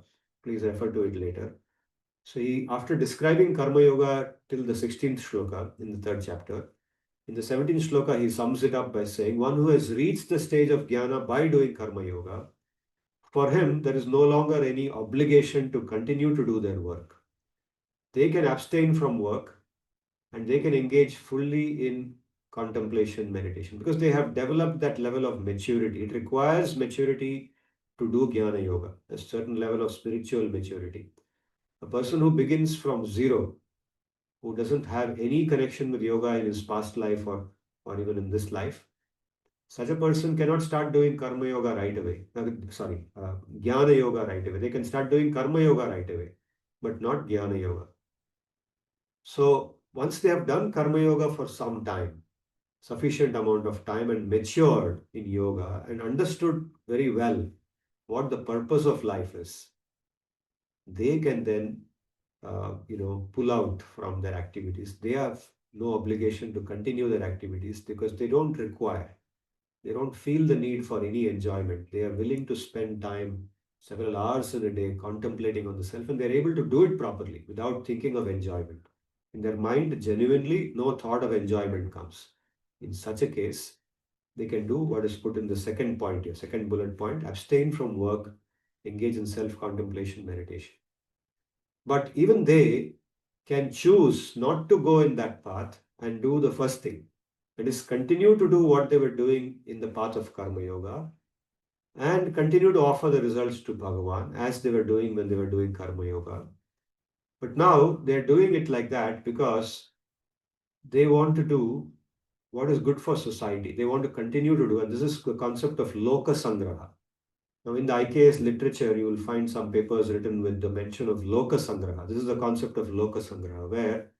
Please refer to it later. So after describing Karma Yoga till the 16th shloka in the third chapter, in the 17th shloka, he sums it up by saying, one who has reached the stage of jnana by doing Karma Yoga, for him, there is no longer any obligation to continue to do their work. They can abstain from work and they can engage fully in contemplation meditation because they have developed that level of maturity. It requires maturity to do Jnana Yoga, a certain level of spiritual maturity. A person who begins from zero, who doesn't have any connection with yoga in his past life or even in this life, such a person cannot start doing Karma Yoga right away. Jnana Yoga right away. They can start doing Karma Yoga right away, but not Jnana Yoga. So once they have done Karma Yoga for some time, sufficient amount of time and matured in yoga and understood very well what the purpose of life is, they can then pull out from their activities. They have no obligation to continue their activities because they don't feel the need for any enjoyment. They are willing to spend time, several hours in a day, contemplating on the self, and they're able to do it properly without thinking of enjoyment. In their mind, genuinely, no thought of enjoyment comes. In such a case, they can do what is put in the second point here, second bullet point, abstain from work, engage in self-contemplation meditation. But even they can choose not to go in that path and do the first thing. That is, continue to do what they were doing in the path of Karma Yoga and continue to offer the results to Bhagavan as they were doing when they were doing Karma Yoga. But now they're doing it like that because they want to do what is good for society. They want to continue to do, and this is the concept of Loka Sangraha. Now, in the IKS literature, you will find some papers written with the mention of Loka Sangraha. This is the concept of Loka Sangraha, where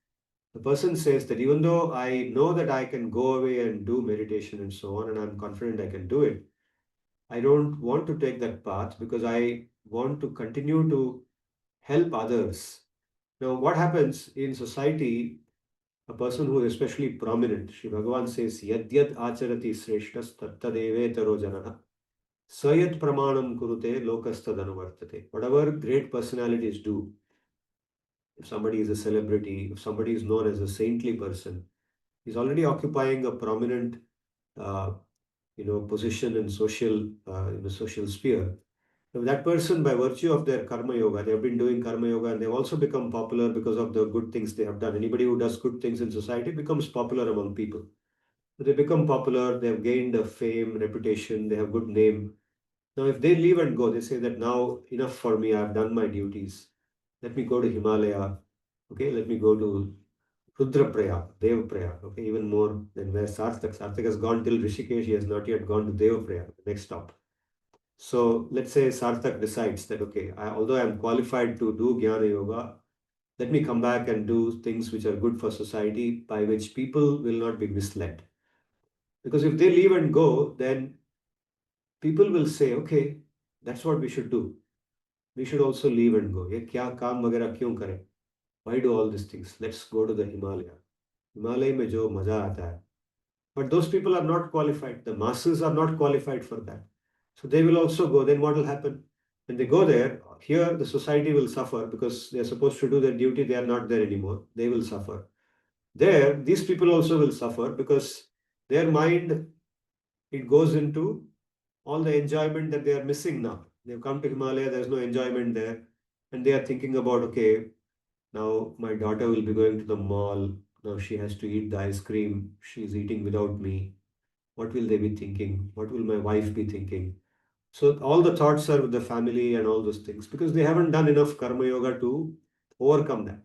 the person says that even though I know that I can go away and do meditation and so on, and I'm confident I can do it, I don't want to take that path because I want to continue to help others. Now, what happens in society, a person who is especially prominent, Sri Bhagavan says, Yad Yad Acharati Sreshtas Tattadevetaro Janaha Sayat Pramanam Kurute Lokastad Anuvartate. Whatever great personalities do, if somebody is a celebrity, if somebody is known as a saintly person, he's already occupying a prominent position in social sphere. Now, that person, by virtue of their karma yoga, they have been doing karma yoga and they've also become popular because of the good things they have done. Anybody who does good things in society becomes popular among people. So they become popular, they have gained a fame, reputation, they have good name. Now, if they leave and go, they say that now enough for me, I've done my duties. Let me go to Himalaya. Okay, let me go to Rudraprayag, Devaprayag. Okay, even more than where Sarthak. Sarthak has gone till Rishikesh, he has not yet gone to Devaprayag, the next stop. So let's say Sarthak decides that, okay, although I am qualified to do Jnana Yoga, let me come back and do things which are good for society by which people will not be misled. Because if they leave and go, then people will say, okay, that's what we should do. We should also leave and go. ये क्या काम वगैरह क्यों करें? Why do all these things? Let's go to the Himalaya. Himalaya में जो मजा आता है. But those people are not qualified. The masses are not qualified for that. So they will also go. Then what will happen? When they go there, here the society will suffer because they are supposed to do their duty. They are not there anymore. They will suffer. There, these people also will suffer because their mind, it goes into all the enjoyment that they are missing now. They've come to Himalaya, there's no enjoyment there. And they are thinking about, okay, now my daughter will be going to the mall. Now she has to eat the ice cream. She's eating without me. What will they be thinking? What will my wife be thinking? So all the thoughts are with the family and all those things because they haven't done enough karma yoga to overcome that.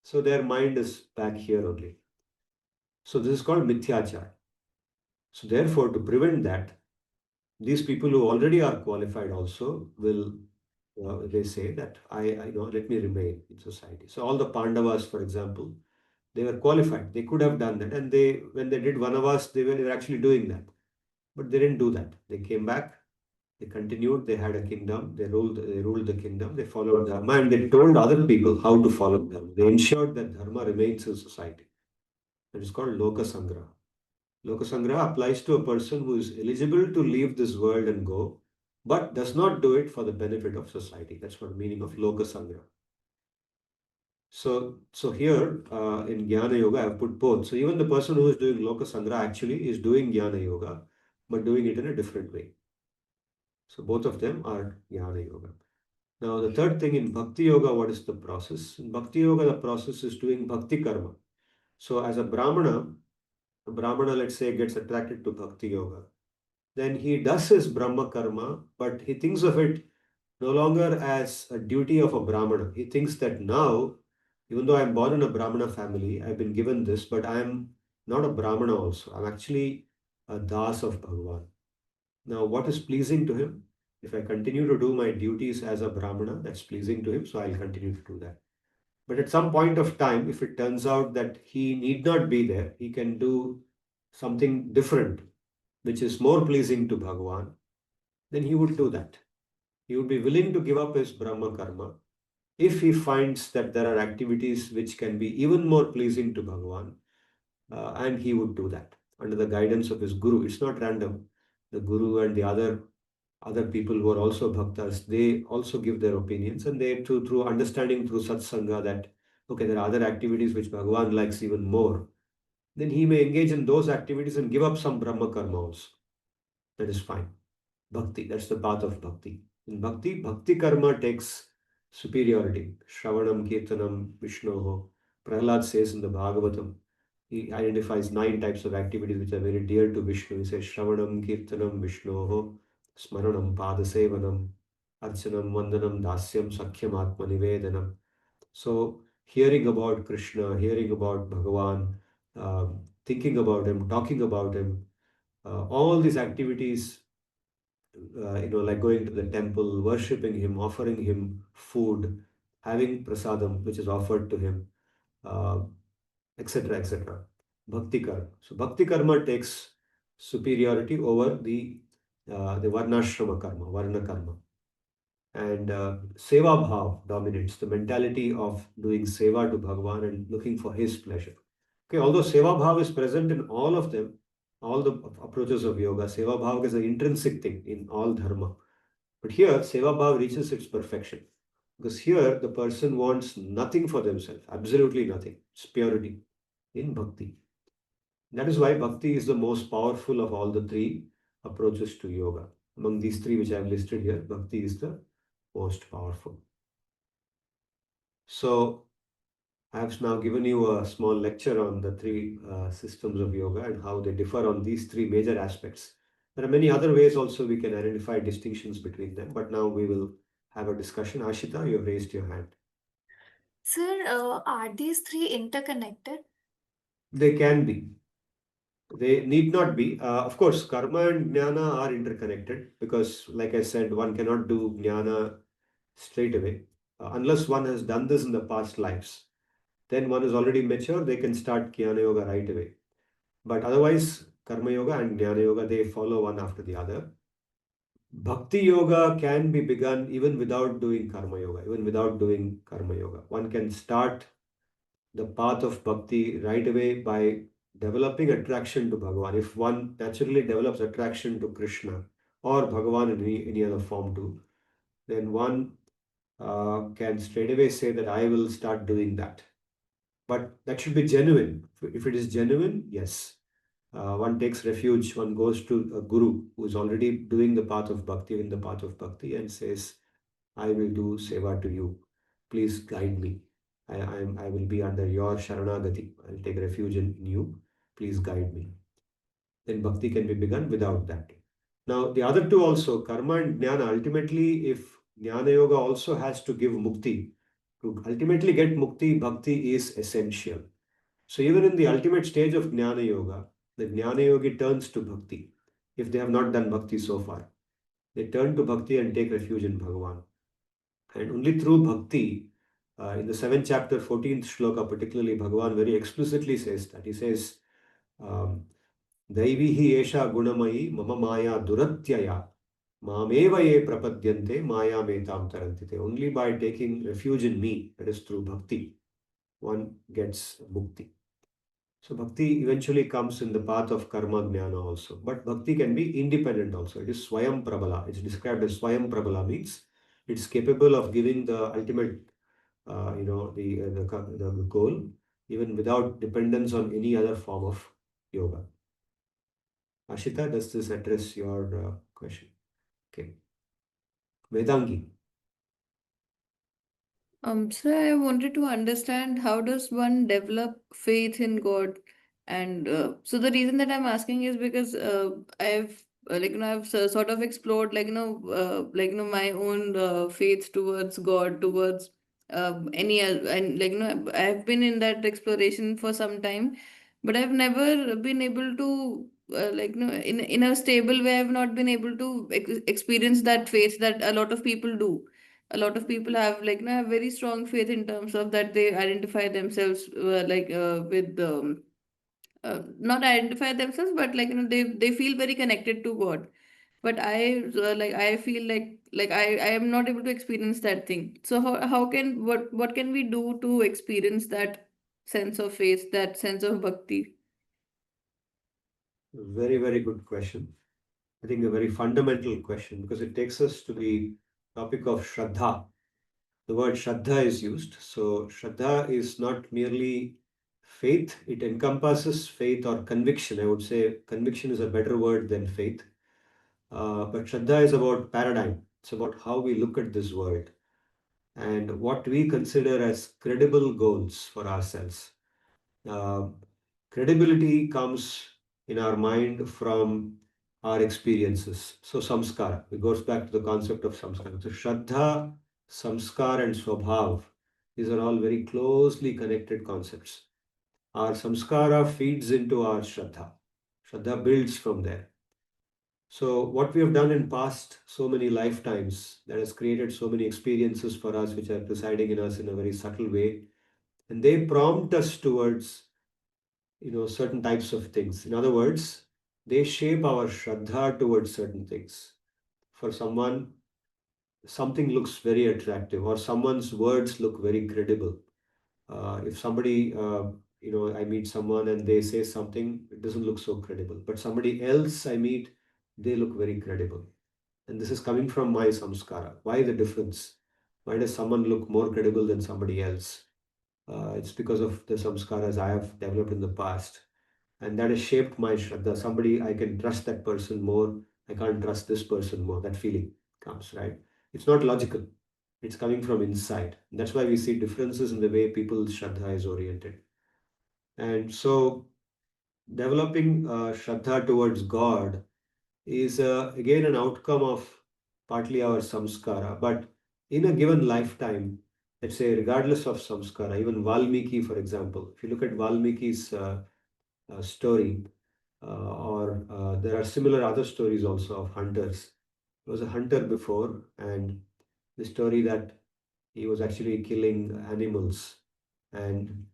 So their mind is back here only. So this is called mithyachar. So therefore, to prevent that, these people who already are qualified also will they say that let me remain in society. So all the Pandavas, for example, they were qualified. They could have done that, and they when they did Vanavas, they were actually doing that, but they didn't do that. They came back. They continued. They had a kingdom. They ruled. They ruled the kingdom. They followed dharma, and they told other people how to follow dharma. They ensured that dharma remains in society. That is called Loka Sangraha. Lokasangraha applies to a person who is eligible to leave this world and go, but does not do it for the benefit of society. That's what the meaning of Lokasangraha. So here in Jnana Yoga, I have put both. So even the person who is doing Lokasangraha actually is doing Jnana Yoga, but doing it in a different way. So both of them are Jnana Yoga. Now the third thing in Bhakti Yoga, what is the process? In Bhakti Yoga, the process is doing Bhakti Karma. So as a Brahmana, let's say, gets attracted to Bhakti Yoga. Then he does his Brahma karma, but he thinks of it no longer as a duty of a Brahmana. He thinks that now, even though I'm born in a Brahmana family, I've been given this, but I'm not a Brahmana also. I'm actually a Das of Bhagavan. Now, what is pleasing to him? If I continue to do my duties as a Brahmana, that's pleasing to him, so I'll continue to do that. But at some point of time, if it turns out that he need not be there, he can do something different which is more pleasing to Bhagavan, then he would do that. He would be willing to give up his Brahma karma if he finds that there are activities which can be even more pleasing to Bhagavan, and he would do that under the guidance of his Guru. It's not random. The Guru and the other people who are also bhaktas, they also give their opinions, and they through understanding through satsanga that okay, there are other activities which Bhagavan likes even more. Then he may engage in those activities and give up some Brahma karma also. That is fine. Bhakti, that's the path of bhakti. In bhakti, bhakti karma takes superiority. Shravanam, Kirtanam, Vishnoho. Prahlad says in the Bhagavatam, he identifies 9 types of activities which are very dear to Vishnu. He says Shravanam, Kirtanam, Vishnoho, Smaranam, Padasevanam, Archanam, Vandanam, Dasyam, Sakhyam, Atma Nivedanam. So, hearing about Krishna, hearing about Bhagavan, thinking about him, talking about him, all these activities like going to the temple, worshipping him, offering him food, having prasadam, which is offered to him, uh, etc., etc. Bhakti karma. So bhakti karma takes superiority over the varnashrama karma, varna karma, and seva bhav dominates the mentality of doing seva to Bhagavan and looking for his pleasure. Okay, although seva bhav is present in all of them, all the approaches of yoga, seva bhav is an intrinsic thing in all dharma. But here, Seva Bhav reaches its perfection. Because here, the person wants nothing for themselves, absolutely nothing. It's purity in Bhakti. That is why Bhakti is the most powerful of all the 3 approaches to yoga. Among these 3 which I have listed here, Bhakti is the most powerful. So, I have now given you a small lecture on the 3 systems of yoga and how they differ on these 3 major aspects. There are many other ways also we can identify distinctions between them, but now we will have a discussion. Ashita, you have raised your hand. Sir, are these 3 interconnected? They can be. They need not be. Of course, karma and jnana are interconnected because, like I said, one cannot do jnana straight away unless one has done this in the past lives. Then one is already mature, they can start jnana yoga right away. But otherwise, karma yoga and jnana yoga, they follow one after the other. Bhakti yoga can be begun even without doing karma yoga, even without doing karma yoga. One can start the path of bhakti right away by developing attraction to Bhagavan. If one naturally develops attraction to Krishna or Bhagavan in any other form too, then one can straight away say that I will start doing that. But that should be genuine. If it is genuine, yes. One takes refuge, one goes to a guru who is already doing the path of bhakti, in the path of bhakti, and says, I will do seva to you. Please guide me. I will be under your sharanagati. I'll take refuge in you. Please guide me. Then bhakti can be begun without that. Now, the other two also, karma and jnana, ultimately, if jnana yoga also has to give mukti, to ultimately get mukti, bhakti is essential. So, even in the ultimate stage of jnana yoga, the jnana yogi turns to bhakti. If they have not done bhakti so far, they turn to bhakti and take refuge in Bhagavan. And only through bhakti, in the 7th chapter, 14th shloka, particularly, Bhagavan very explicitly says that. He says, um, Daivihi esha gunamayi mama maya duratyaya mameva ye prapadyante maya metam tarantite. Only by taking refuge in me, that is through bhakti, one gets mukti. So bhakti eventually comes in the path of karma jnana also. But bhakti can be independent also. It is swayam prabala. It's described as swayam prabala, means it's capable of giving the ultimate, the goal, even without dependence on any other form of yoga. Ashita, does this address your question? Okay. Vedangi. So I wanted to understand, how does one develop faith in God? And so the reason that I'm asking is because I've I've sort of explored my own faith towards God, towards and I've been in that exploration for some time, but I've never been able to in a stable way. I've not been able to experience that faith that a lot of people do. A lot of people have have very strong faith in terms of that they identify themselves with not identify themselves, but they feel very connected to God. But I feel I am not able to experience that thing. So how can what can we do to experience that sense of faith, that sense of bhakti? Very, very good question. I think a very fundamental question, because it takes us to the topic of Shraddha. The word Shraddha is used. So Shraddha is not merely faith, it encompasses faith or conviction. I would say conviction is a better word than faith. But Shraddha is about paradigm. It's about how we look at this world and what we consider as credible goals for ourselves. Uh, Credibility comes in our mind from our experiences. So samskara, it goes back to the concept of samskara. So Shraddha, samskar and swabhav, these are all very closely connected concepts. Our samskara feeds into our Shraddha. Shraddha builds from there. So what we have done in past so many lifetimes, that has created so many experiences for us which are presiding in us in a very subtle way, and they prompt us towards certain types of things. In other words, they shape our shraddha towards certain things. For someone, something looks very attractive, or someone's words look very credible. If somebody, I meet someone and they say something, it doesn't look so credible. But somebody else I meet, they look very credible. And this is coming from my samskara. Why the difference? Why does someone look more credible than somebody else? It's because of the samskaras I have developed in the past. And that has shaped my Shraddha. Somebody, I can trust that person more. I can't trust this person more. That feeling comes, right? It's not logical. It's coming from inside. That's why we see differences in the way people's Shraddha is oriented. And so, developing Shraddha towards God is again an outcome of partly our samskara. But in a given lifetime, let's say, regardless of samskara, even Valmiki, for example, if you look at Valmiki's story, or there are similar other stories also of hunters. He was a hunter before, and the story that he was actually killing animals. And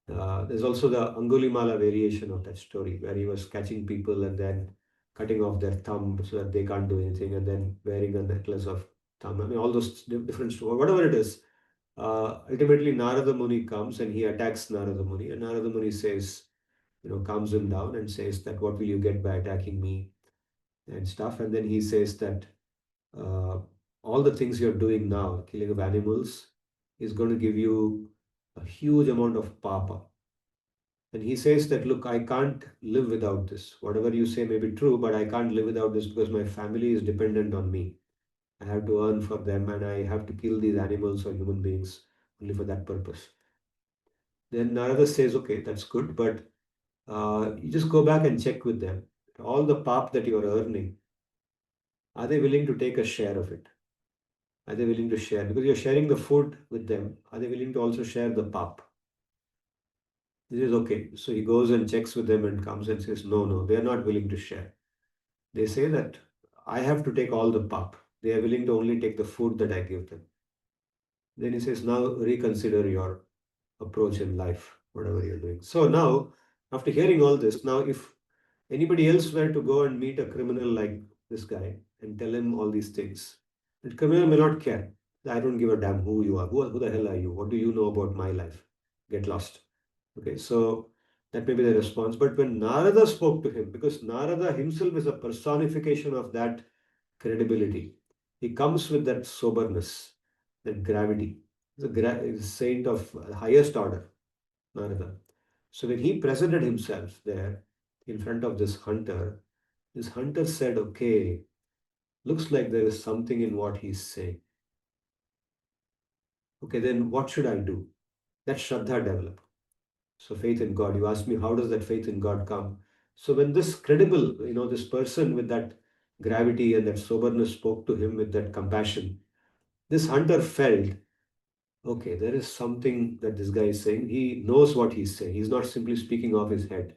there's also the Angulimala variation of that story, where he was catching people and then cutting off their thumb so that they can't do anything, and then wearing a necklace of thumb. I mean, all those different stories, whatever it is. Ultimately, Narada Muni comes and he attacks Narada Muni, and Narada Muni says, calms him down and says that what will you get by attacking me and stuff. And then he says that uh, all the things you're doing now, killing of animals, is going to give you a huge amount of papa. And he says that, look, I can't live without this. Whatever you say may be true, but I can't live without this because my family is dependent on me. I have to earn for them and I have to kill these animals or human beings only for that purpose. Then Narada says, okay, that's good, but you just go back and check with them. All the pap that you're earning, are they willing to take a share of it? Are they willing to share? Because you're sharing the food with them. Are they willing to also share the pap? He says, okay. So he goes and checks with them and comes and says, no, no, they are not willing to share. They say that I have to take all the pap. They are willing to only take the food that I give them. Then he says, now reconsider your approach in life, whatever you're doing. So now, after hearing all this, now if anybody else were to go and meet a criminal like this guy and tell him all these things, the criminal may not care. I don't give a damn who you are. Who the hell are you? What do you know about my life? Get lost. Okay, so that may be the response. But when Narada spoke to him, because Narada himself is a personification of that credibility, he comes with that soberness, that gravity. He's a saint of highest order, Narada. So when he presented himself there in front of this hunter said, okay, looks like there is something in what he's saying. Okay, then what should I do? That Shraddha developed. So faith in God. You asked me, how does that faith in God come? So when this credible, this person with that gravity and that soberness spoke to him with that compassion, this hunter felt, okay, there is something that this guy is saying. He knows what he's saying. He's not simply speaking off his head.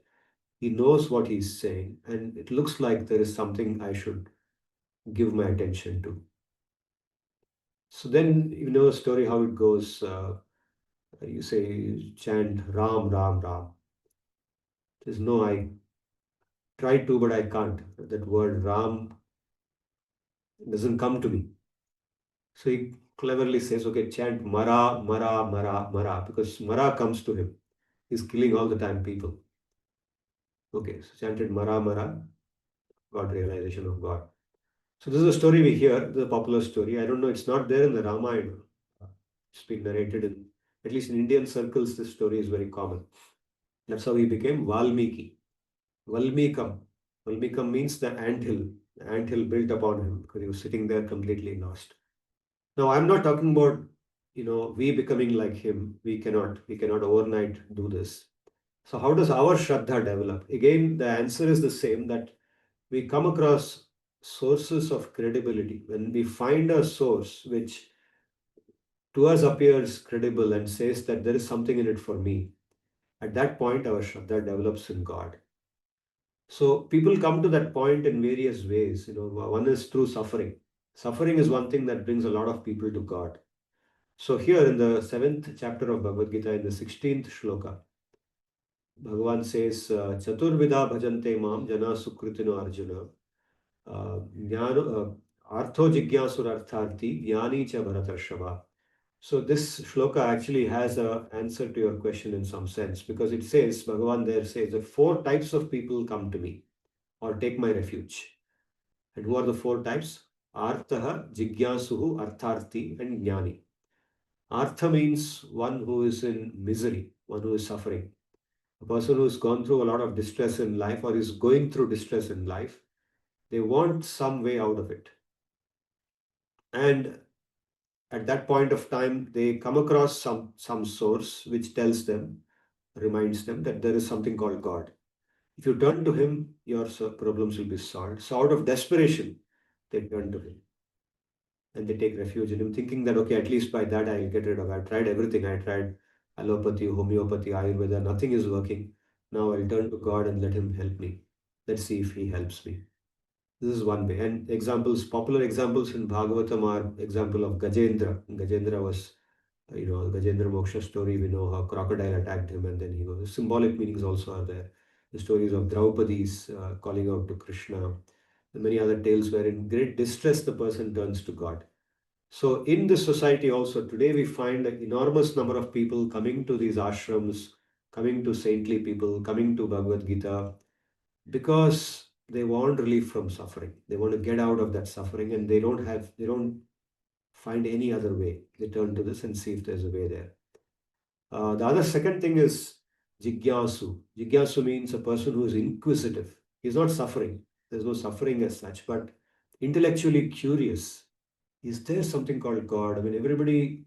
He knows what he's saying. And it looks like there is something I should give my attention to. So then, you know a story how it goes. You say, chant Ram, Ram, Ram. There's no, I try to, but I can't. That word Ram doesn't come to me. So he cleverly says, okay, chant Mara, Mara, Mara, Mara, because Mara comes to him. He's killing all the time people. Okay, so chanted Mara, Mara, got realization of God. So this is a story we hear, the popular story. I don't know, it's not there in the Ramayana. It's been narrated in, at least in Indian circles, this story is very common. That's how he became Valmiki. Valmikam. Valmikam means the anthill. The anthill built upon him because he was sitting there completely lost. Now, I'm not talking about, we becoming like him. We cannot overnight do this. So how does our Shraddha develop? Again, the answer is the same, that we come across sources of credibility. When we find a source which to us appears credible and says that there is something in it for me, at that point our Shraddha develops in God. So people come to that point in various ways. One is through suffering. Suffering is one thing that brings a lot of people to God. So here in the 7th chapter of Bhagavad-gita, in the 16th shloka, Bhagavan says, Chaturvida bhajante mam jana sukritino arjuna artho jigyasur jnani cha bharatarshava. So this shloka actually has an answer to your question in some sense, because it says, Bhagavan there says that 4 types of people come to me or take my refuge. And who are the 4 types? Arthaha, Jigyasuhu, Artharthi, and Jnani. Artha means one who is in misery, one who is suffering. A person who has gone through a lot of distress in life or is going through distress in life, they want some way out of it. And at that point of time, they come across some source which tells them, reminds them that there is something called God. If you turn to him, your problems will be solved. So out of desperation, they turn to him and they take refuge in him, thinking that, okay, at least by that I'll get rid of it. I tried everything. I tried allopathy, homeopathy, Ayurveda. Nothing is working. Now I'll turn to God and let him help me. Let's see if he helps me. This is one way. And popular examples in Bhagavatam are example of Gajendra. Gajendra was, Gajendra Moksha story. We know how crocodile attacked him and then he goes. Symbolic meanings also are there. The stories of Draupadi's calling out to Krishna. And many other tales where in great distress the person turns to God. So in this society also today we find an enormous number of people coming to these ashrams, coming to saintly people, coming to Bhagavad-gita, because they want relief from suffering. They want to get out of that suffering and they don't find any other way. They turn to this and see if there's a way there. The other second thing is Jigyasu. Jigyasu means a person who is inquisitive. He's not suffering. There's no suffering as such, but intellectually curious. Is there something called God? I mean, everybody,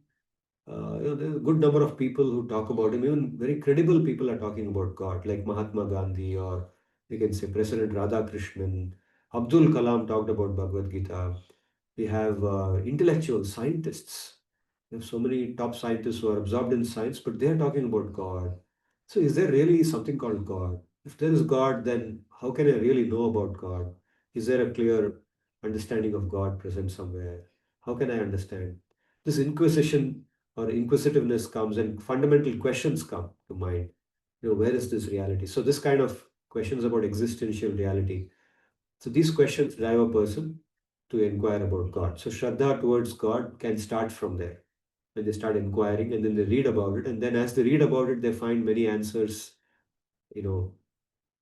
there's a good number of people who talk about him. Even very credible people are talking about God, like Mahatma Gandhi, or you can say President Radhakrishnan, Abdul Kalam talked about Bhagavad-gita. We have intellectual scientists. We have so many top scientists who are absorbed in science, but they are talking about God. So, is there really something called God? If there is God, then how can I really know about God? Is there a clear understanding of God present somewhere? How can I understand? This inquisition or inquisitiveness comes, and fundamental questions come to mind. Where is this reality? So, this kind of questions about existential reality. So, these questions drive a person to inquire about God. So, Shraddha towards God can start from there when they start inquiring, and then they read about it. And then, as they read about it, they find many answers, you know,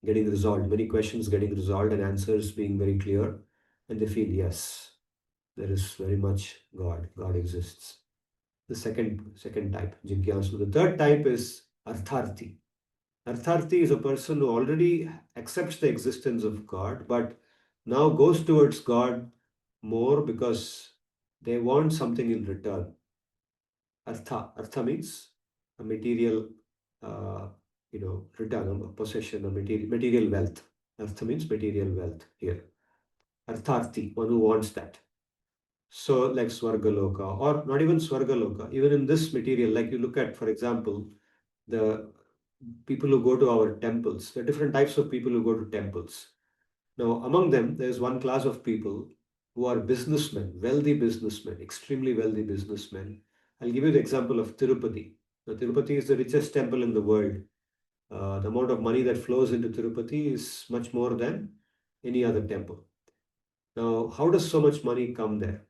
getting resolved, many questions getting resolved, and answers being very clear. And they feel, yes, there is very much God. God exists. The second type, Jigyasu. The third type is Artharthi. Artharthi is a person who already accepts the existence of God, but now goes towards God more because they want something in return. Artha means a material, uh, return, a possession, a material wealth. Artha means material wealth here. Artharthi, one who wants that. So, like Swargaloka, or not even Swargaloka, even in this material, like you look at, for example, the people who go to our temples. There are different types of people who go to temples. Now, among them, there's one class of people who are businessmen, wealthy businessmen, extremely wealthy businessmen. I'll give you the example of Tirupati. Now, Tirupati is the richest temple in the world. The amount of money that flows into Tirupati is much more than any other temple. Now, how does so much money come there?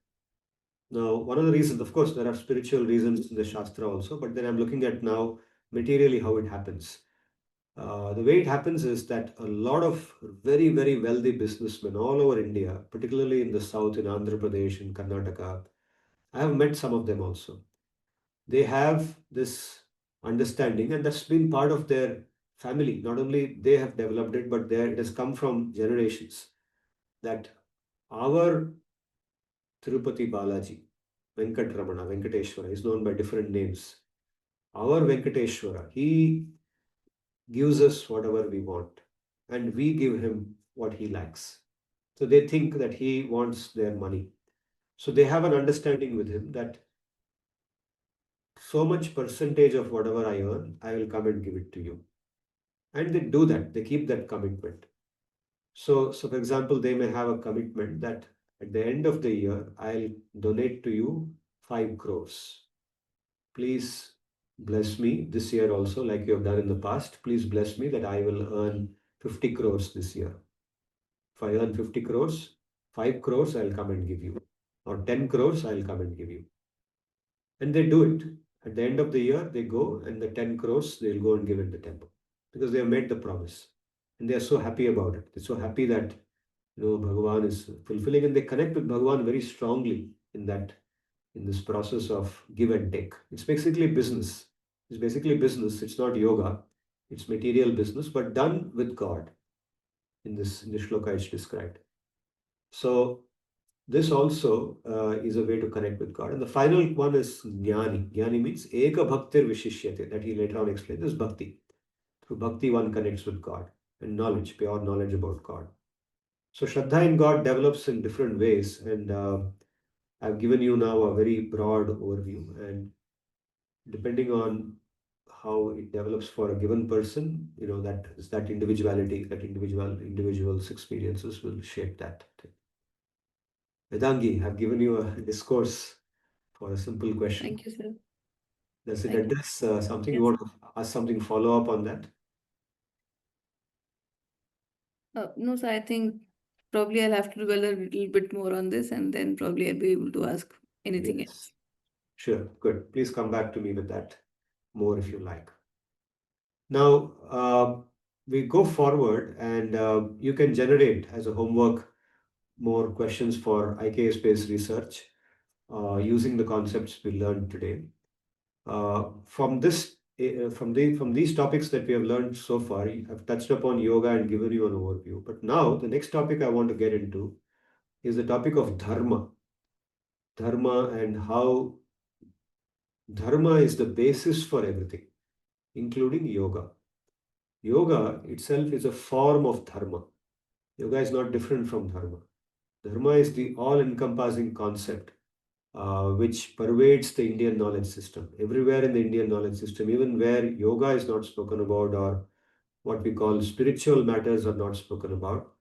Now, one of the reasons, of course, there are spiritual reasons in the Shastra also, but then I'm looking at now materially how it happens. The way it happens is that a lot of very, very wealthy businessmen all over India, particularly in the south, in Andhra Pradesh, in Karnataka, I have met some of them also. They have this understanding, and that's been part of their family. Not only they have developed it, but it has come from generations. That our Tirupati Balaji, Venkatramana, Venkateshwara, is known by different names. Our Venkateshwara, he gives us whatever we want, and we give him what he lacks. So they think that he wants their money. So they have an understanding with him that so much percentage of whatever I earn, I will come and give it to you. And they do that, they keep that commitment. So for example, they may have a commitment that at the end of the year, I'll donate to you 5 crores. Please bless me this year also, like you have done in the past. Please bless me that I will earn 50 crores this year. If I earn 50 crores, 5 crores I'll come and give you, or 10 crores I'll come and give you. And they do it. At the end of the year, they go and the 10 crores they'll go and give in the temple because they have made the promise. And they are so happy about it. They're so happy that Bhagavan is fulfilling, and they connect with Bhagavan very strongly in this process of give and take. It's basically business. It's basically business. It's not yoga. It's material business, but done with God. In this shloka, it's described. So this also is a way to connect with God. And the final one is Jnani. Jnani means Eka Bhaktir Vishishyate, that he later on explained is Bhakti. Through Bhakti, one connects with God, and knowledge, pure knowledge about God. So Shraddha in God develops in different ways, and I've given you now a very broad overview. And depending on how it develops for a given person, that individuality, that individual's experiences will shape that. Vedangi, I've given you a discourse for a simple question. Thank you, sir. Does it Thank you. address something? Yes. You want to ask something follow up on that? No, sir, I think probably I'll have to dwell a little bit more on this, and then probably I'll be able to ask anything Yes. else. Sure. Good. Please come back to me with that more if you like. Now, we go forward, and you can generate as a homework more questions for IKS-based research using the concepts we learned today. From these topics that we have learned so far, I've touched upon yoga and given you an overview. But now, the next topic I want to get into is the topic of dharma. Dharma, and how dharma is the basis for everything, including yoga. Yoga itself is a form of dharma. Yoga is not different from dharma. Dharma is the all-encompassing concept which pervades the Indian knowledge system. Everywhere in the Indian knowledge system, even where yoga is not spoken about or what we call spiritual matters are not spoken about,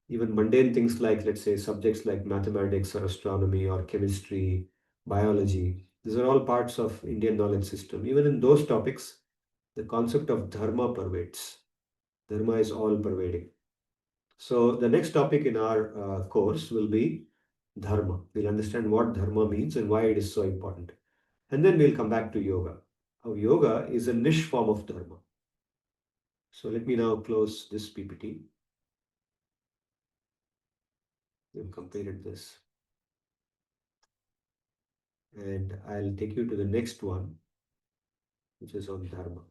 even mundane things like, let's say, subjects like mathematics or astronomy or chemistry, biology, these are all parts of Indian knowledge system. Even in those topics, the concept of dharma pervades. Dharma is all pervading. So the next topic in our course will be dharma. We'll understand what dharma means and why it is so important. And then we'll come back to yoga. How yoga is a niche form of dharma. So let me now close this PPT. We've completed this. And I'll take you to the next one, which is on dharma.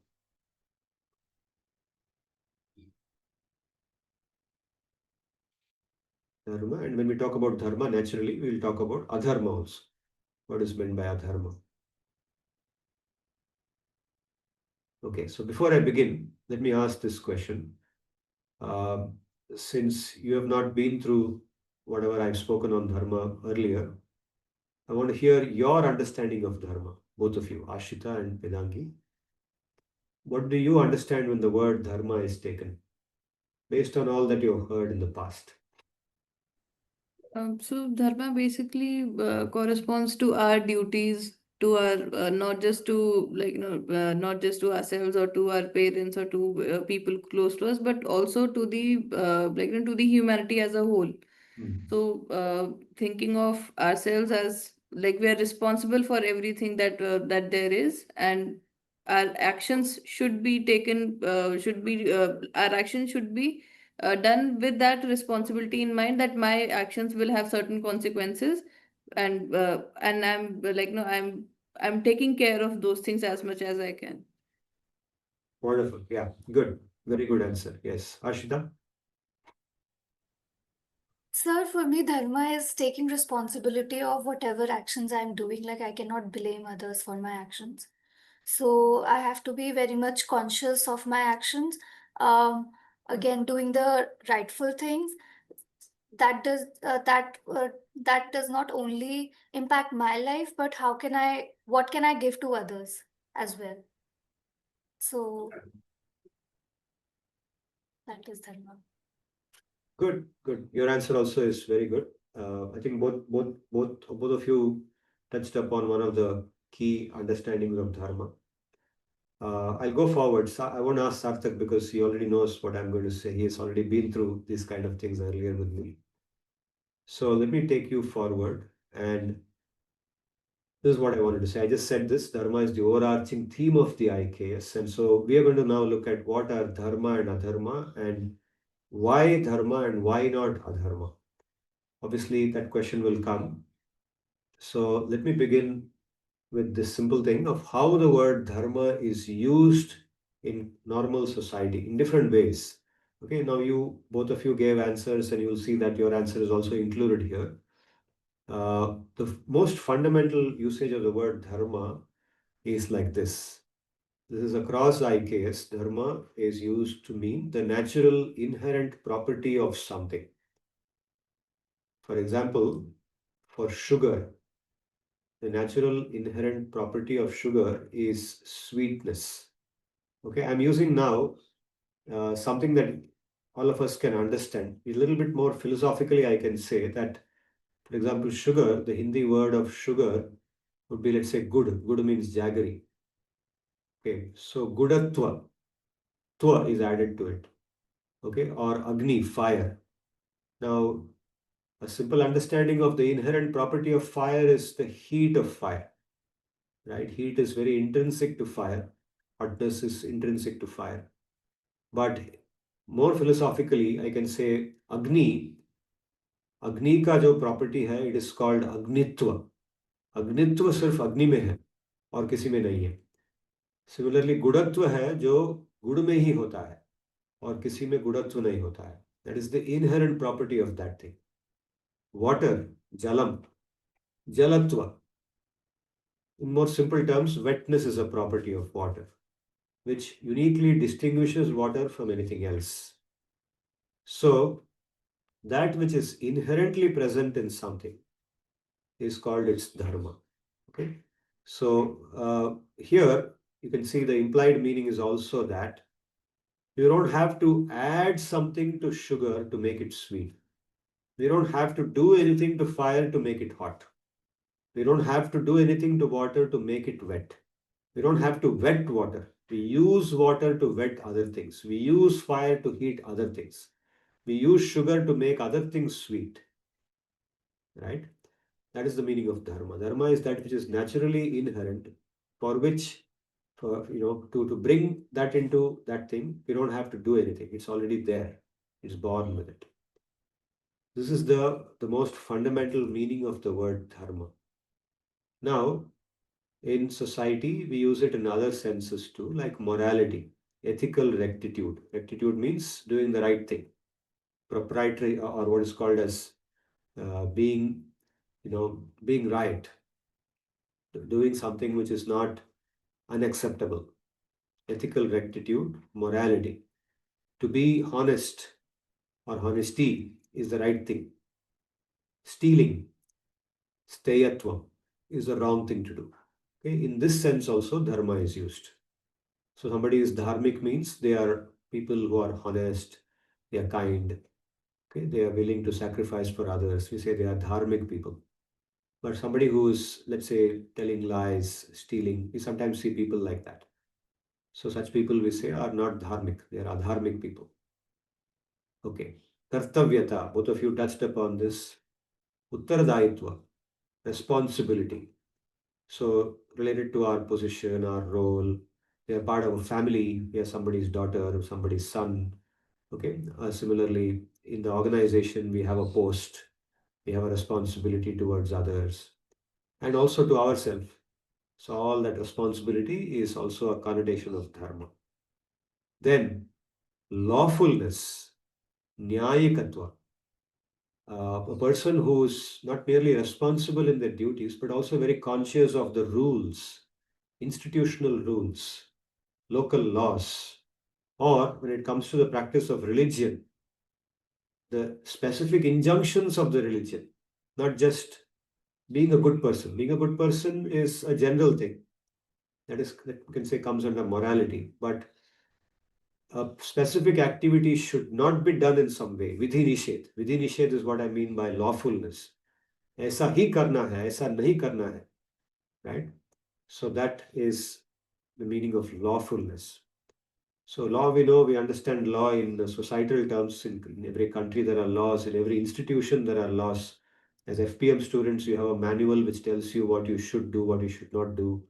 Dharma, and when we talk about dharma, naturally we'll talk about adharma also. What is meant by adharma? Okay, so before I begin, let me ask this question. Since you have not been through whatever I've spoken on dharma earlier, I want to hear your understanding of dharma, both of you, Ashita and Vedangi. What do you understand when the word dharma is taken, based on all that you've heard in the past? So dharma basically corresponds to our duties, to our not just to not just to ourselves or to our parents or to people close to us, but also to the to the humanity as a whole. So thinking of ourselves as like we are responsible for everything that there is, and our actions should be taken. Our actions should be done with that responsibility in mind, that my actions will have certain consequences, and I'm I'm taking care of those things as much as I can. Wonderful. Yeah, good. Very good answer. Yes. Ashita? Sir, for me, dharma is taking responsibility of whatever actions I'm doing. Like, I cannot blame others for my actions. So I have to be very much conscious of my actions. Again, doing the rightful things. That does that does not only impact my life, but what can I give to others as well? So that is dharma. Good, good. Your answer also is very good. I think both of you touched upon one of the key understandings of dharma. I'll go forward. I won't ask Sarthak because he already knows what I'm going to say. He has already been through these kind of things earlier with me. So let me take you forward, and this is what I wanted to say. I just said this. Dharma is the overarching theme of the IKS, and so we are going to now look at what are dharma and adharma, and why dharma and why not adharma. Obviously, that question will come. So let me begin with this simple thing of how the word dharma is used in normal society in different ways. Okay, now both of you gave answers, and you'll see that your answer is also included here. The most fundamental usage of the word dharma is like this. This is across IKS. Dharma is used to mean the natural inherent property of something. For example, for sugar, the natural inherent property of sugar is sweetness. Okay, I'm using now something that all of us can understand. A little bit more philosophically, I can say that, for example, sugar, the Hindi word of sugar would be, let's say, good. Good means jaggery. Okay, so gudatva, twa is added to it. Okay, or agni, fire. Now, a simple understanding of the inherent property of fire is the heat of fire. Right? Heat is very intrinsic to fire. Hotness is intrinsic to fire. But more philosophically, I can say Agni का जो property है it is called अग्नित्व. अग्नित्व सिर्फ अग्नि में है और किसी में नहीं है. सिमिलरली गुणत्व है जो गुण में ही होता है और किसी में गुणत्व नहीं होता है. That is the inherent property of that thing. Water, Jalam, जलत्व. In more simple terms, wetness is a property of water, which uniquely distinguishes water from anything else. So, that which is inherently present in something is called its dharma. Okay. So here you can see the implied meaning is also that you don't have to add something to sugar to make it sweet. We don't have to do anything to fire to make it hot. We don't have to do anything to water to make it wet. We don't have to wet water. We use water to wet other things. We use fire to heat other things. We use sugar to make other things sweet. Right? That is the meaning of dharma. Dharma is that which is naturally inherent, for which, to bring that into that thing, we don't have to do anything. It's already there. It's born with it. This is the most fundamental meaning of the word dharma. Now, in society, we use it in other senses too, like morality, ethical rectitude. Rectitude means doing the right thing. Proprietary, or what is called as being right, doing something which is not unacceptable. Ethical rectitude, morality. To be honest or honesty is the right thing. Stealing, stayatvam, is the wrong thing to do. Okay? In this sense also, dharma is used. So somebody is dharmic means they are people who are honest, they are kind, okay? They are willing to sacrifice for others. We say they are dharmic people. But somebody who is, let's say, telling lies, stealing, we sometimes see people like that. So such people we say are not dharmic, they are adharmic people. Okay. Kartavyata, both of you touched upon this. Uttaradaitva, responsibility. So related to our position, our role, we are part of a family, we are somebody's daughter, somebody's son. Okay. Similarly, in the organization, we have a post, we have a responsibility towards others and also to ourselves. So all that responsibility is also a connotation of dharma. Then lawfulness, nyayikatva. A person who's not merely responsible in their duties, but also very conscious of the rules, institutional rules, local laws, or when it comes to the practice of religion, the specific injunctions of the religion, not just being a good person. Being a good person is a general thing. That we can say comes under morality, but a specific activity should not be done in some way. Vidhi nisheth. Vidhi nisheth is what I mean by lawfulness. ऐसा ही करना है, ऐसा नहीं करना है. Right? So that is the meaning of lawfulness. So law, we understand law in societal terms. In every country there are laws. In every institution there are laws. As FPM students, you have a manual which tells you what you should do, what you should not do.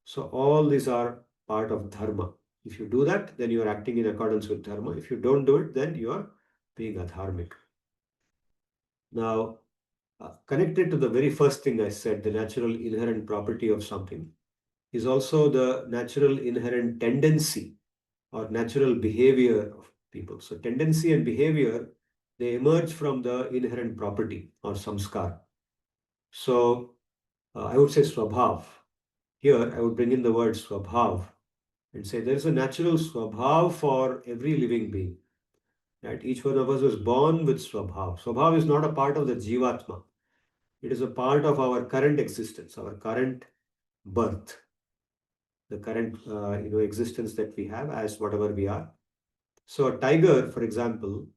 So all these are part of dharma. If you do that, then you are acting in accordance with dharma. If you don't do it, then you are being adharmic. Now, connected to the very first thing I said, the natural inherent property of something, is also the natural inherent tendency or natural behavior of people. So tendency and behavior, they emerge from the inherent property or samskar. So I would say swabhav. Here I would bring in the word swabhav and say there is a natural swabhav for every living being. Right? Each one of us was born with swabhav. Swabhav is not a part of the jivatma. It is a part of our current existence, our current birth, the current existence that we have as whatever we are. So a tiger, for example,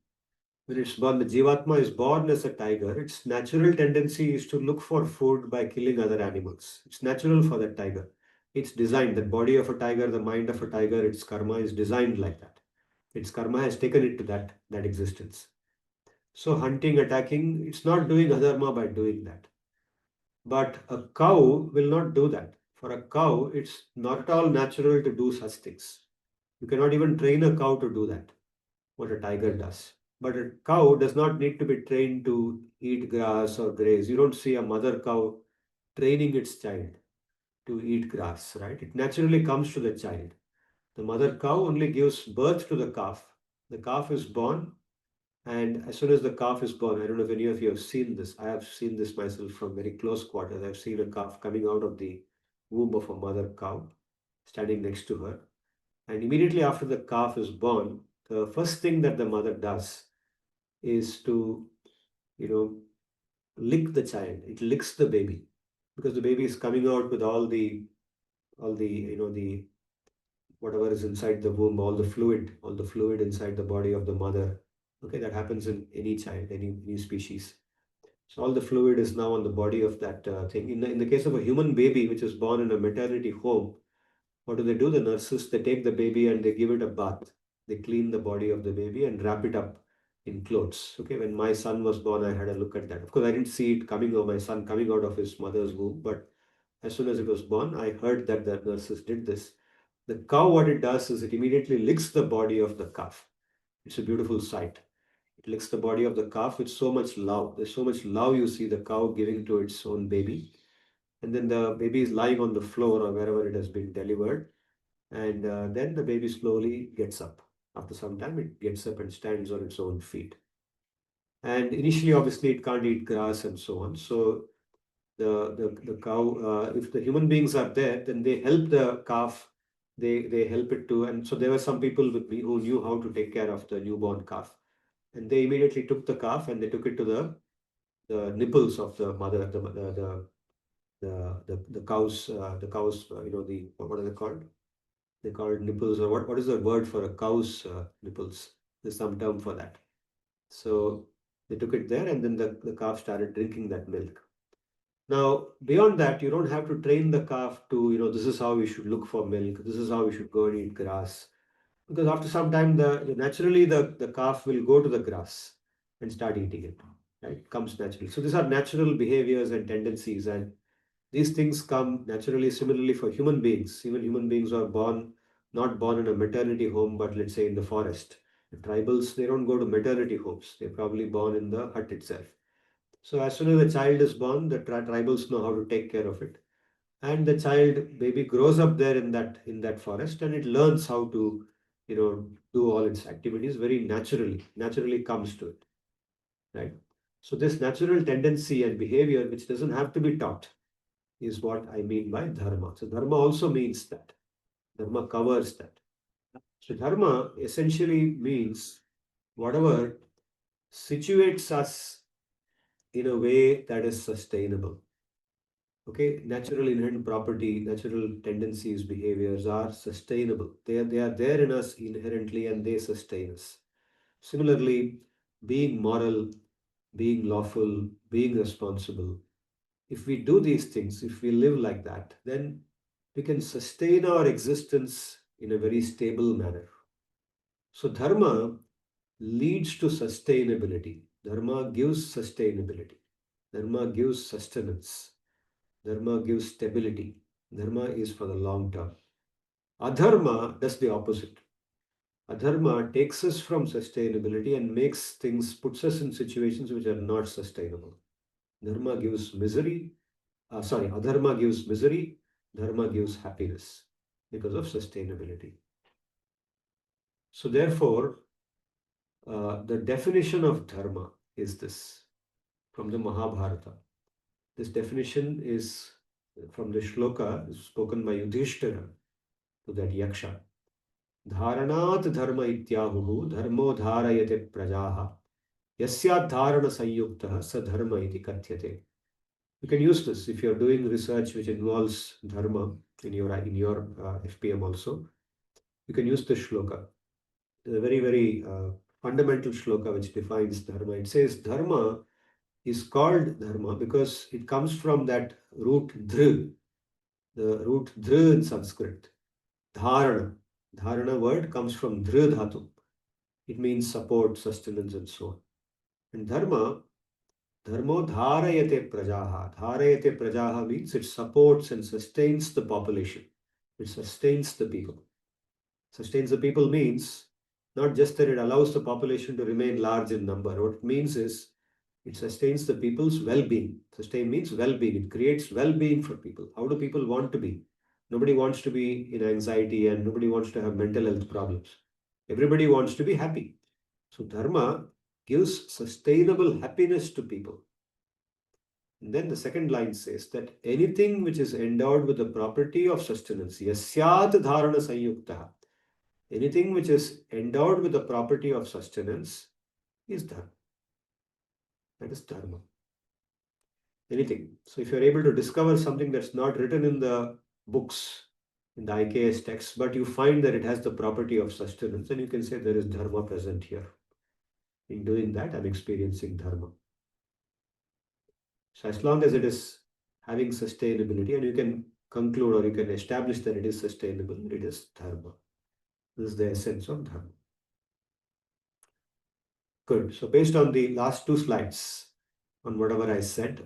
when it's born, the jivatma is born as a tiger. Its natural tendency is to look for food by killing other animals. It's natural for that tiger. It's designed, the body of a tiger, the mind of a tiger, its karma is designed like that. Its karma has taken it to that existence. So hunting, attacking, it's not doing adharma by doing that. But a cow will not do that. For a cow, it's not at all natural to do such things. You cannot even train a cow to do that, what a tiger does. But a cow does not need to be trained to eat grass or graze. You don't see a mother cow training its child to eat grass, right? It naturally comes to the child. The mother cow only gives birth to the calf. The calf is born, and as soon as the calf is born, I don't know if any of you have seen this. I have seen this myself from very close quarters. I've seen a calf coming out of the womb of a mother cow, standing next to her. And immediately after the calf is born, the first thing that the mother does is to lick the child. It licks the baby because the baby is coming out with all the the whatever is inside the womb, all the fluid inside the body of the mother. Okay, that happens in any child, any species. So all the fluid is now on the body of that thing. In the case of a human baby which is born in a maternity home, what do? The nurses, they take the baby and they give it a bath. They clean the body of the baby and wrap it up in clothes. Okay, when my son was born, I had a look at that. Of course, I didn't see it coming out, my son coming out of his mother's womb, but as soon as it was born, I heard that the nurses did this. The cow, what it does is it immediately licks the body of the calf. It's a beautiful sight. It licks the body of the calf with so much love. There's so much love you see the cow giving to its own baby. And then the baby is lying on the floor or wherever it has been delivered. And then the baby slowly gets up. After some time, it gets up and stands on its own feet. And initially, obviously, it can't eat grass and so on. So the cow, if the human beings are there, then they help the calf. They help it to. And so there were some people with me who knew how to take care of the newborn calf. And they immediately took the calf and they took it to the nipples of the mother, the cows, what are they called? They call it nipples, or what is the word for a cow's nipples? There's some term for that. So they took it there and then the calf started drinking that milk. Now, beyond that, you don't have to train the calf to, this is how we should look for milk, this is how we should go and eat grass. Because after some time, naturally the calf will go to the grass and start eating it. Right? It comes naturally. So these are natural behaviors and tendencies, and these things come naturally. Similarly for human beings, even human beings are not born in a maternity home, but let's say in the forest. The tribals, they don't go to maternity homes. They're probably born in the hut itself. So as soon as the child is born, the tribals know how to take care of it. And the child baby grows up there in that forest, and it learns how to, do all its activities very naturally comes to it. Right. So this natural tendency and behavior, which doesn't have to be taught, is what I mean by dharma. So dharma also means that. Dharma covers that. So dharma essentially means whatever situates us in a way that is sustainable. Okay, natural inherent property, natural tendencies, behaviors are sustainable. They are there in us inherently and they sustain us. Similarly, being moral, being lawful, being responsible, if we do these things, if we live like that, then we can sustain our existence in a very stable manner. So dharma leads to sustainability. Dharma gives sustainability. Dharma gives sustenance. Dharma gives stability. Dharma is for the long term. Adharma does the opposite. Adharma takes us from sustainability and puts us in situations which are not sustainable. Dharma gives misery. Adharma gives misery. Dharma gives happiness because of sustainability. So therefore, the definition of dharma is this from the Mahabharata. This definition is from the shloka spoken by Yudhishthira to that yaksha. Dharanat dharma ityahuhu dharmo dharayate prajaha yasyat dharana sanyukta sa dharma iti katyate. You can use this if you're doing research which involves dharma in your FPM also. You can use this shloka. It's a very, very fundamental shloka which defines dharma. It says dharma is called dharma because it comes from that root dhr, the root dhr in Sanskrit. Dharana. Dharana word comes from dhr dhatu. It means support, sustenance, and so on. And dharmo dharayate prajaha. Dharayate prajaha means it supports and sustains the population. It sustains the people. Sustains the people means not just that it allows the population to remain large in number. What it means is it sustains the people's well-being. Sustain means well-being. It creates well-being for people. How do people want to be? Nobody wants to be in anxiety and nobody wants to have mental health problems. Everybody wants to be happy. So dharma gives sustainable happiness to people. And then the second line says that anything which is endowed with the property of sustenance, yasyat dharana sanyukta, anything which is endowed with the property of sustenance is dharma. That is dharma. Anything. So if you're able to discover something that's not written in the books, in the IKS text, but you find that it has the property of sustenance, then you can say there is dharma present here. In doing that, I'm experiencing dharma. So as long as it is having sustainability, and you can conclude or you can establish that it is sustainable, it is dharma. This is the essence of dharma. Good. So based on the last two slides, on whatever I said,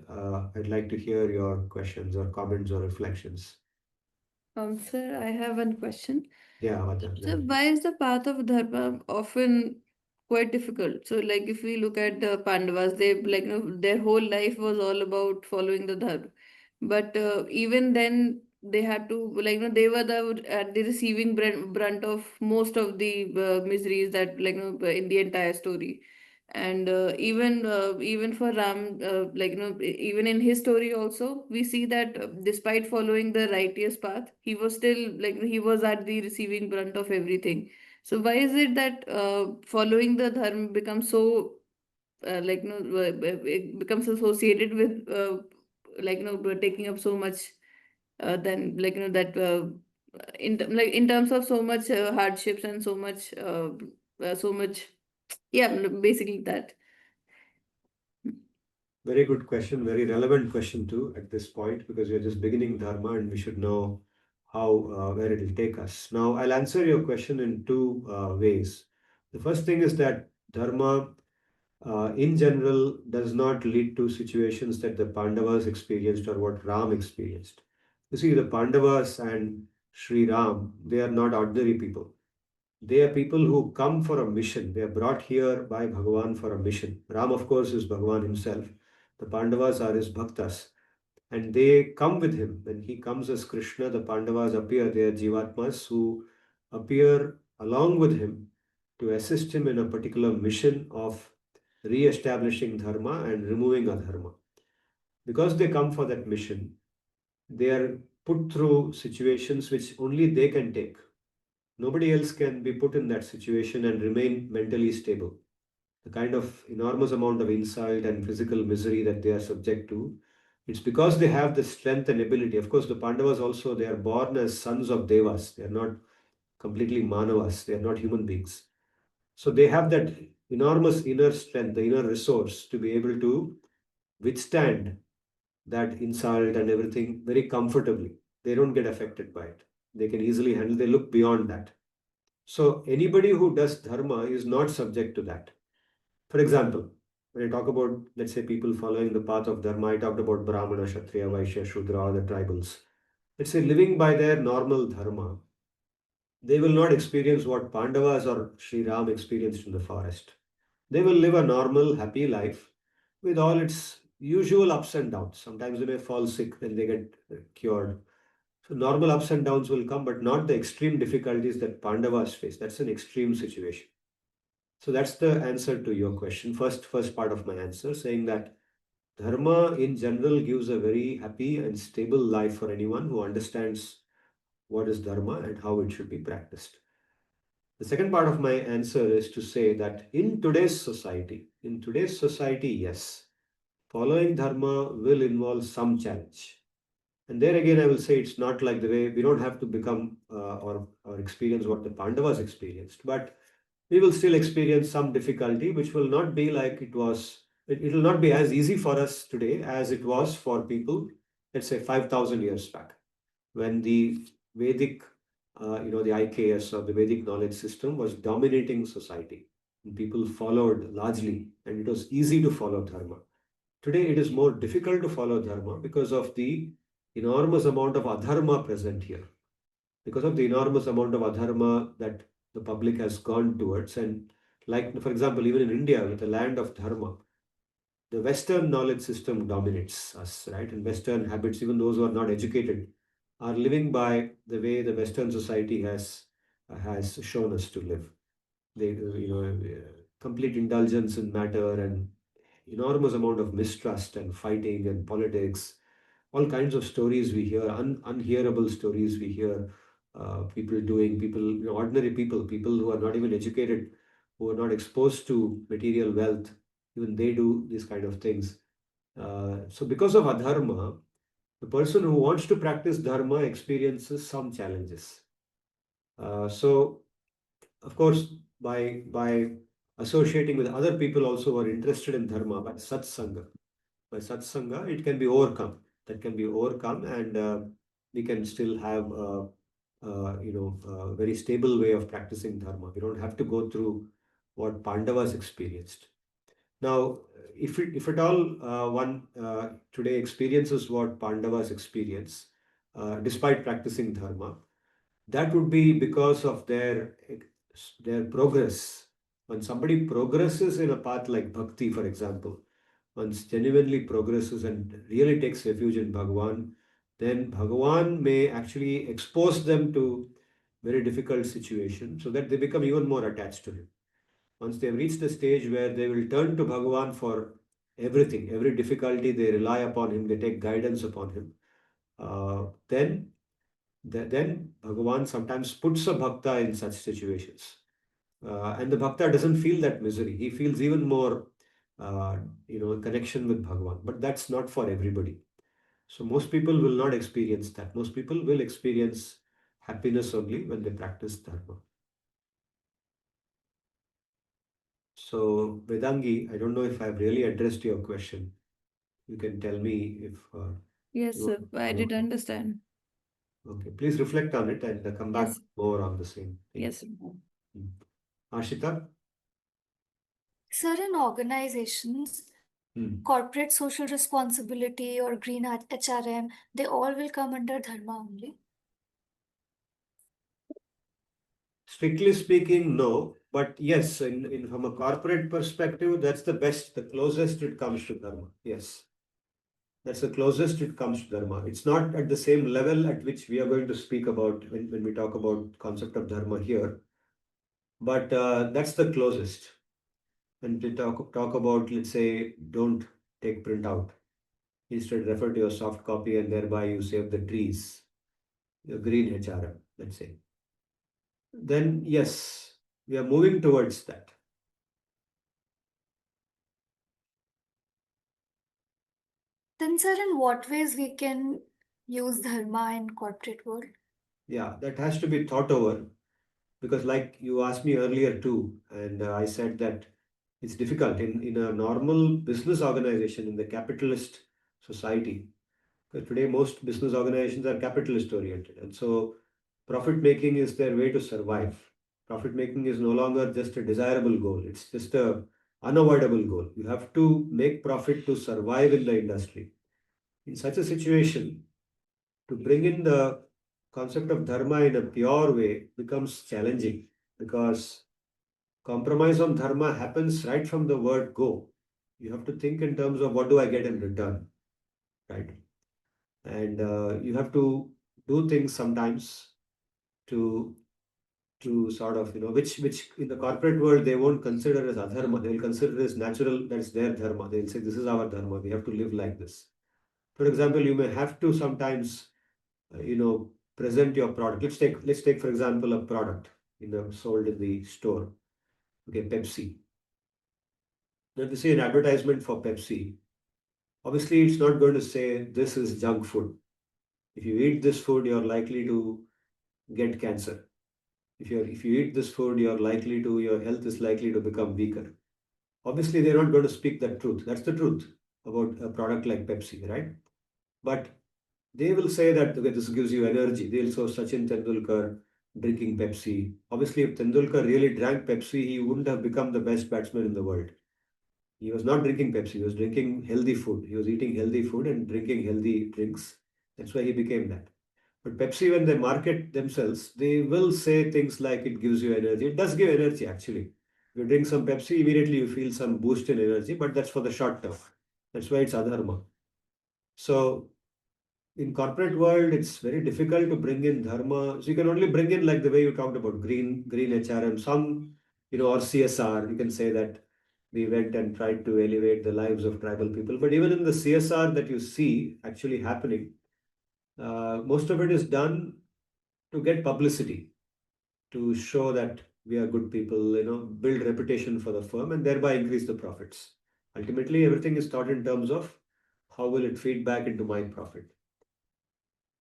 I'd like to hear your questions or comments or reflections. Sir, I have one question. Yeah, Avata, go So ahead. why is the path of dharma often quite difficult? So like if we look at the Pandavas, they like their whole life was all about following the dharma. But even then they had to they were at the receiving brunt of most of the miseries that in the entire story. And even for Ram, even in his story also, we see that despite following the righteous path, he was still he was at the receiving brunt of everything. So why is it that following the dharma becomes so it becomes associated with taking up so much then that in terms of so much hardships and so much yeah, basically that. Very good question, very relevant question too at this point, because we're just beginning dharma and we should know how where it will take us. Now, I'll answer your question in two ways. The first thing is that dharma, in general, does not lead to situations that the Pandavas experienced or what Ram experienced. You see, the Pandavas and Sri Ram, they are not ordinary people. They are people who come for a mission. They are brought here by Bhagavan for a mission. Ram, of course, is Bhagavan himself. The Pandavas are his bhaktas. And they come with him. When he comes as Krishna, the Pandavas appear. They are Jivatmas who appear along with him to assist him in a particular mission of re-establishing dharma and removing adharma. Because they come for that mission, they are put through situations which only they can take. Nobody else can be put in that situation and remain mentally stable. The kind of enormous amount of insult and physical misery that they are subject to, it's because they have the strength and ability. Of course, the Pandavas also, they are born as sons of Devas. They are not completely Manavas. They are not human beings. So they have that enormous inner strength, the inner resource to be able to withstand that insult and everything very comfortably. They don't get affected by it. They can easily handle, they look beyond that. So anybody who does dharma is not subject to that. For example, when I talk about, let's say, people following the path of dharma, I talked about Brahmana, Kshatriya, Vaishya, Shudra, all the tribals. Let's say living by their normal dharma, they will not experience what Pandavas or Sri Ram experienced in the forest. They will live a normal, happy life with all its usual ups and downs. Sometimes they may fall sick, then they get cured. So normal ups and downs will come, but not the extreme difficulties that Pandavas face. That's an extreme situation. So that's the answer to your question. First part of my answer, saying that dharma in general gives a very happy and stable life for anyone who understands what is dharma and how it should be practiced. The second part of my answer is to say that in today's society, yes, following dharma will involve some challenge. And there again, I will say it's not like the way we don't have to become or experience what the Pandavas experienced, but we will still experience some difficulty, which will not be like it was. It will not be as easy for us today as it was for people, let's say 5,000 years back, when the Vedic, the IKS or the Vedic knowledge system was dominating society. And people followed largely, and it was easy to follow dharma. Today, it is more difficult to follow dharma because of the enormous amount of adharma present here, because of the enormous amount of adharma that the public has gone towards. And like, for example, even in India, with the land of dharma, the Western knowledge system dominates us, right? And Western habits, even those who are not educated, are living by the way the Western society has shown us to live. They, complete indulgence in matter and enormous amount of mistrust and fighting and politics, all kinds of stories we hear, unhearable stories we hear, people, ordinary people who are not even educated, who are not exposed to material wealth, even they do these kind of things. So because of adharma, the person who wants to practice dharma experiences some challenges. So of course, by associating with other people also who are interested in dharma, by satsanga, it can be overcome. That can be overcome, and we can still have a very stable way of practicing dharma. We don't have to go through what Pandavas experienced. Now, if at all one today experiences what Pandavas experience, despite practicing dharma, that would be because of their progress. When somebody progresses in a path like bhakti, for example, once genuinely progresses and really takes refuge in Bhagavan, then Bhagavan may actually expose them to very difficult situations so that they become even more attached to him. Once they've reached the stage where they will turn to Bhagavan for everything, every difficulty, they rely upon him, they take guidance upon him, then Bhagavan sometimes puts a bhakta in such situations. And the bhakta doesn't feel that misery. He feels even more, connection with Bhagavan. But that's not for everybody. So most people will not experience that. Most people will experience happiness only when they practice dharma. So Vedangi, I don't know if I've really addressed your question. You can tell me if Yes, you sir. want to I follow did up. understand. Okay, please reflect on it and come back Yes. more on the same thing. Yes. Ashita? Certain organizations, Hmm. corporate social responsibility or green HRM, they all will come under dharma only. Strictly speaking, no. But yes, in from a corporate perspective, that's the best, the closest it comes to dharma. Yes. That's the closest it comes to dharma. It's not at the same level at which we are going to speak about when we talk about concept of dharma here. But that's the closest. When we talk about, let's say, don't take printout. Instead, refer to your soft copy and thereby you save the trees, your green HRM, let's say. Then yes, we are moving towards that. Then, sir, in what ways we can use dharma in corporate world? Yeah, that has to be thought over because, like you asked me earlier too, and I said that it's difficult in a normal business organization in the capitalist society. Because today, most business organizations are capitalist oriented, and so profit making is their way to survive. Profit making is no longer just a desirable goal, it's just a unavoidable goal. You have to make profit to survive in the industry. In such a situation, to bring in the concept of dharma in a pure way becomes challenging because compromise on dharma happens right from the word go. You have to think in terms of what do I get in return, right? And you have to do things sometimes to sort of which in the corporate world they won't consider as adharma. They'll consider it as natural. That's their dharma. They'll say this is our dharma. We have to live like this. For example, you may have to sometimes present your product. Let's take for example a product sold in the store. Okay, Pepsi. Now if you see an advertisement for Pepsi, obviously it's not going to say this is junk food. If you eat this food, you're likely to get cancer. If you eat this food, your health is likely to become weaker. Obviously, they're not going to speak that truth. That's the truth about a product like Pepsi, right? But they will say that okay, this gives you energy. They'll show Sachin Tendulkar drinking Pepsi. Obviously, if Tendulkar really drank Pepsi, he wouldn't have become the best batsman in the world. He was not drinking Pepsi, he was drinking healthy food. He was eating healthy food and drinking healthy drinks. That's why he became that. But Pepsi, when they market themselves, they will say things like it gives you energy. It does give energy, actually. If you drink some Pepsi, immediately you feel some boost in energy, but that's for the short term. That's why it's adharma. So in corporate world, it's very difficult to bring in dharma. So you can only bring in like the way you talked about green HRM, some, or CSR. You can say that we went and tried to elevate the lives of tribal people. But even in the CSR that you see actually happening, most of it is done to get publicity, to show that we are good people, build reputation for the firm and thereby increase the profits. Ultimately, everything is thought in terms of how will it feed back into my profit.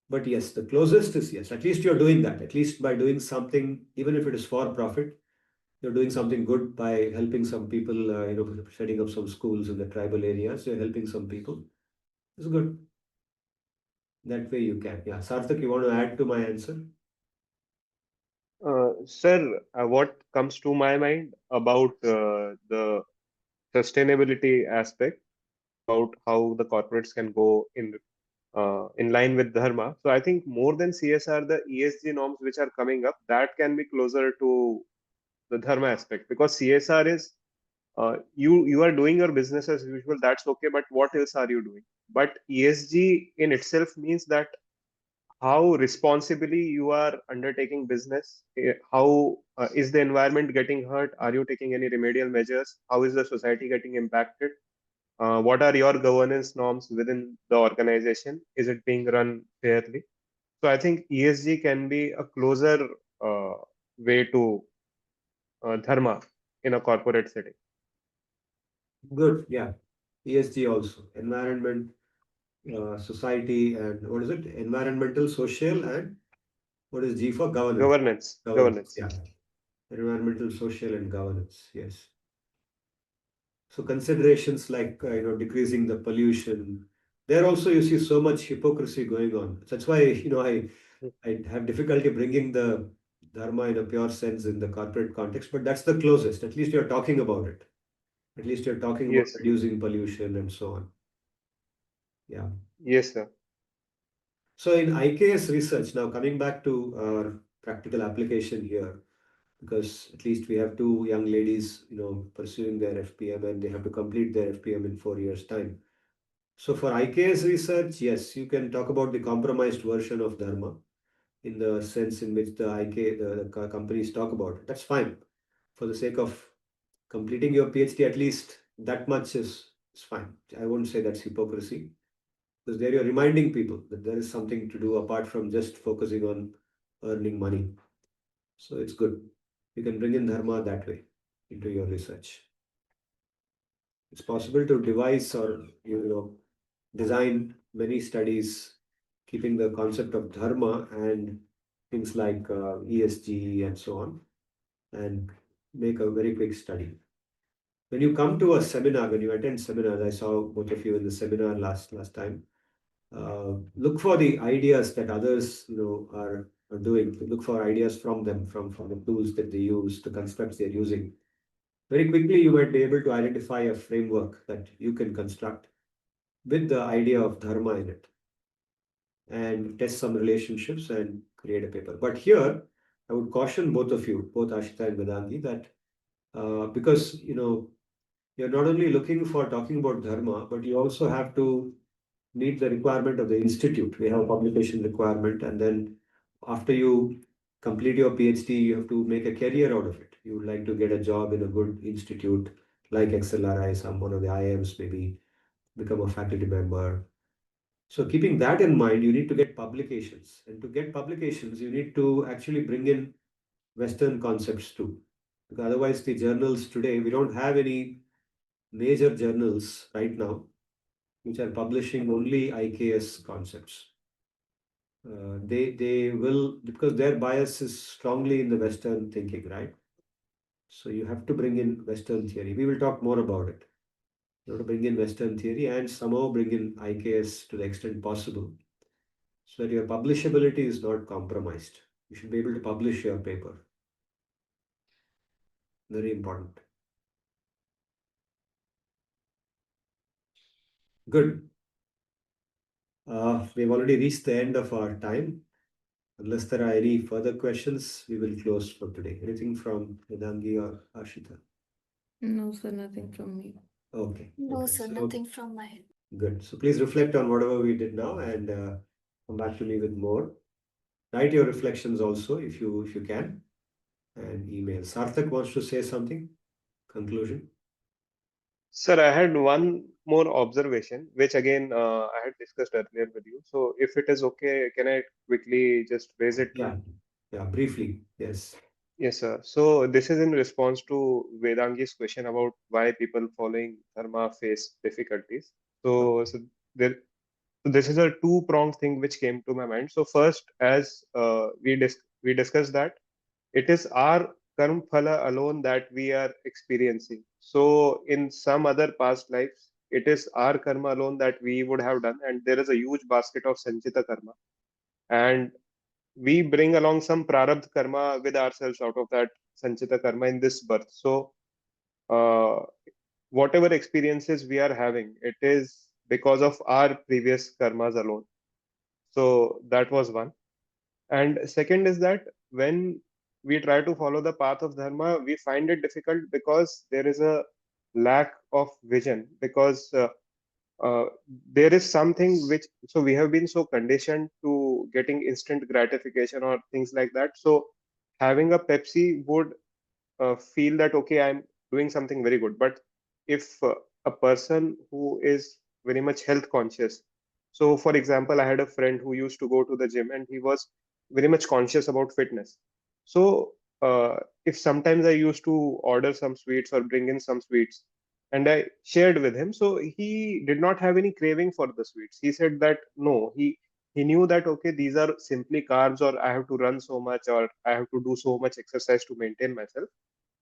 But yes, the closest is yes. At least you're doing that. At least by doing something, even if it is for profit, you're doing something good by helping some people, setting up some schools in the tribal areas. You're helping some people. It's good. That way you can. Yeah. Sarthak, you want to add to my answer? Sir, what comes to my mind about the sustainability aspect, about how the corporates can go in line with dharma. So I think more than CSR, the ESG norms which are coming up, that can be closer to the dharma aspect, because CSR is you are doing your business as usual, that's okay, but what else are you doing? But ESG in itself means that how responsibly you are undertaking business, how is the environment getting hurt, are you taking any remedial measures, how is the society getting impacted, what are your governance norms within the organization, is it being run fairly? So I think ESG can be a closer uh, way to dharma in a corporate setting. Good. Yeah. ESG also. Environment, society, and what is it? Environmental, social, and what is G for? Governance. Governance. Yeah. Environmental, social, and governance. Yes. So considerations like decreasing the pollution. There also you see so much hypocrisy going on. That's why I have difficulty bringing the dharma in a pure sense in the corporate context. But that's the closest. At least you're talking about it. At least you're talking about Yes, reducing pollution and so on. Yeah. yes, sir. So in IKS research, now coming back to our practical application here, because at least we have two young ladies, pursuing their FPM and they have to complete their FPM in 4 years' time. So for IKS research, yes, you can talk about the compromised version of Dharma in the sense in which the the companies talk about it. That's fine. For the sake of completing your PhD, at least that much is fine. I won't say that's hypocrisy, because there you're reminding people that there is something to do apart from just focusing on earning money. So it's good. You can bring in Dharma that way into your research. It's possible to devise or design many studies keeping the concept of dharma and things like ESG and so on, and make a very quick study. When you come to a seminar, when you attend seminars, I saw both of you in the seminar last time. Look for the ideas that others are doing. Look for ideas from them, from the tools that they use, the constructs they're using. Very quickly, you might be able to identify a framework that you can construct with the idea of dharma in it, and test some relationships and create a paper. But here, I would caution both of you, both Ashita and Vedangi, that because you're not only looking for talking about dharma, but you also have to meet the requirement of the institute. We have a publication requirement, and then after you complete your PhD, you have to make a career out of it. You would like to get a job in a good institute like XLRI, some one of the IIMs, maybe become a faculty member. So keeping that in mind, you need to get publications. And to get publications, you need to actually bring in Western concepts too. Because otherwise, the journals today, we don't have any major journals right now which are publishing only IKS concepts. They will, because their bias is strongly in the Western thinking, right? So you have to bring in Western theory. We will talk more about it. You have to bring in Western theory and somehow bring in IKS to the extent possible, so that your publishability is not compromised. You should be able to publish your paper. Very important. Good. We've already reached the end of our time. Unless there are any further questions, we will close for today. Anything from Vedangi or Ashita? No, sir, nothing from me. Okay. No, Okay. sir, So nothing from my end. good. So please reflect on whatever we did now and come back to me with more. Write your reflections also if you can, and email. Sarthak wants to say something. Conclusion. Sir, I had one more observation, which again I had discussed earlier with you. So if it is okay, can I quickly just raise it? Yeah. Yeah. Briefly. Yes. Yes, sir. So this is in response to Vedangi's question about why people following dharma face difficulties. So there, so this is a two-pronged thing which came to my mind. So first, as we discussed that it is our karma phala alone that we are experiencing. So in some other past lives, it is our karma alone that we would have done, and there is a huge basket of sanchita karma, and we bring along some prarabdha karma with ourselves out of that sanchita karma in this birth. So uh, whatever experiences we are having, it is because of our previous karmas alone. So that was one. And second is that when we try to follow the path of dharma, we find it difficult because there is a lack of vision. Because uh, there is something which, so we have been so conditioned to getting instant gratification or things like that. So having a Pepsi would feel that okay, I'm doing something very good. But if a person who is very much health conscious, so for example, I had a friend who used to go to the gym and he was very much conscious about fitness. So uh, if sometimes I used to order some sweets or bring in some sweets and I shared with him, so he did not have any craving for the sweets. He said that no, he knew that okay, these are simply carbs, or I have to run so much, or I have to do so much exercise to maintain myself.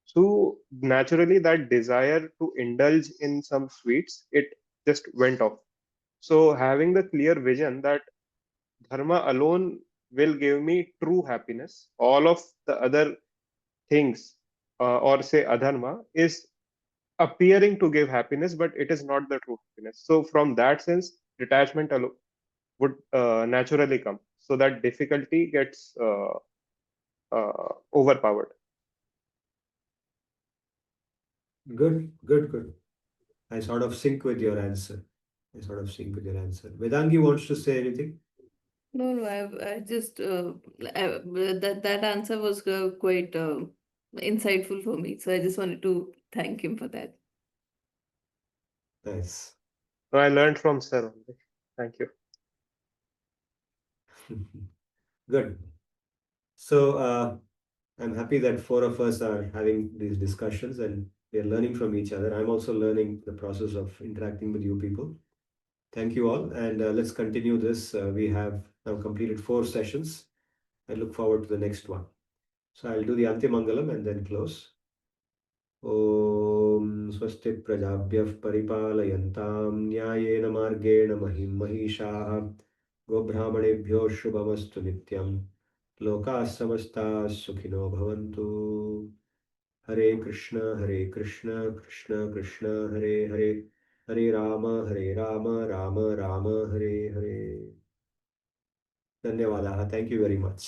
So naturally, that desire to indulge in some sweets, it just went off. So having the clear vision that dharma alone will give me true happiness, all of the other things, or say adharma, is appearing to give happiness, but it is not the true happiness. So from that sense, detachment alone would naturally come. So that difficulty gets overpowered. Good, good, good. I sort of sync with your answer. I sort of sync with your answer. Vedangi wants to say anything? No, no, I just that answer was quite insightful for me. So I just wanted to thank him for that. Nice. So I learned from Sir only. Thank you. Good. So I'm happy that four of us are having these discussions and we are learning from each other. I'm also learning the process of interacting with you people. Thank you all, and let's continue this. We have now completed 4 sessions. I look forward to the next one. So I'll do the Antyamangalam and then close. ॐ स्वस्ति प्रजाभ्यः परिपालयन्तां न्यायेन मार्गेण महिं महिषाः गोब्राह्मणेभ्यो शुभमस्तु नित्यं लोकाः समस्ताः सुखिनो भवन्तु हरे कृष्ण कृष्ण कृष्ण हरे हरे हरे राम राम राम हरे हरे धन्यवादाः thank you very much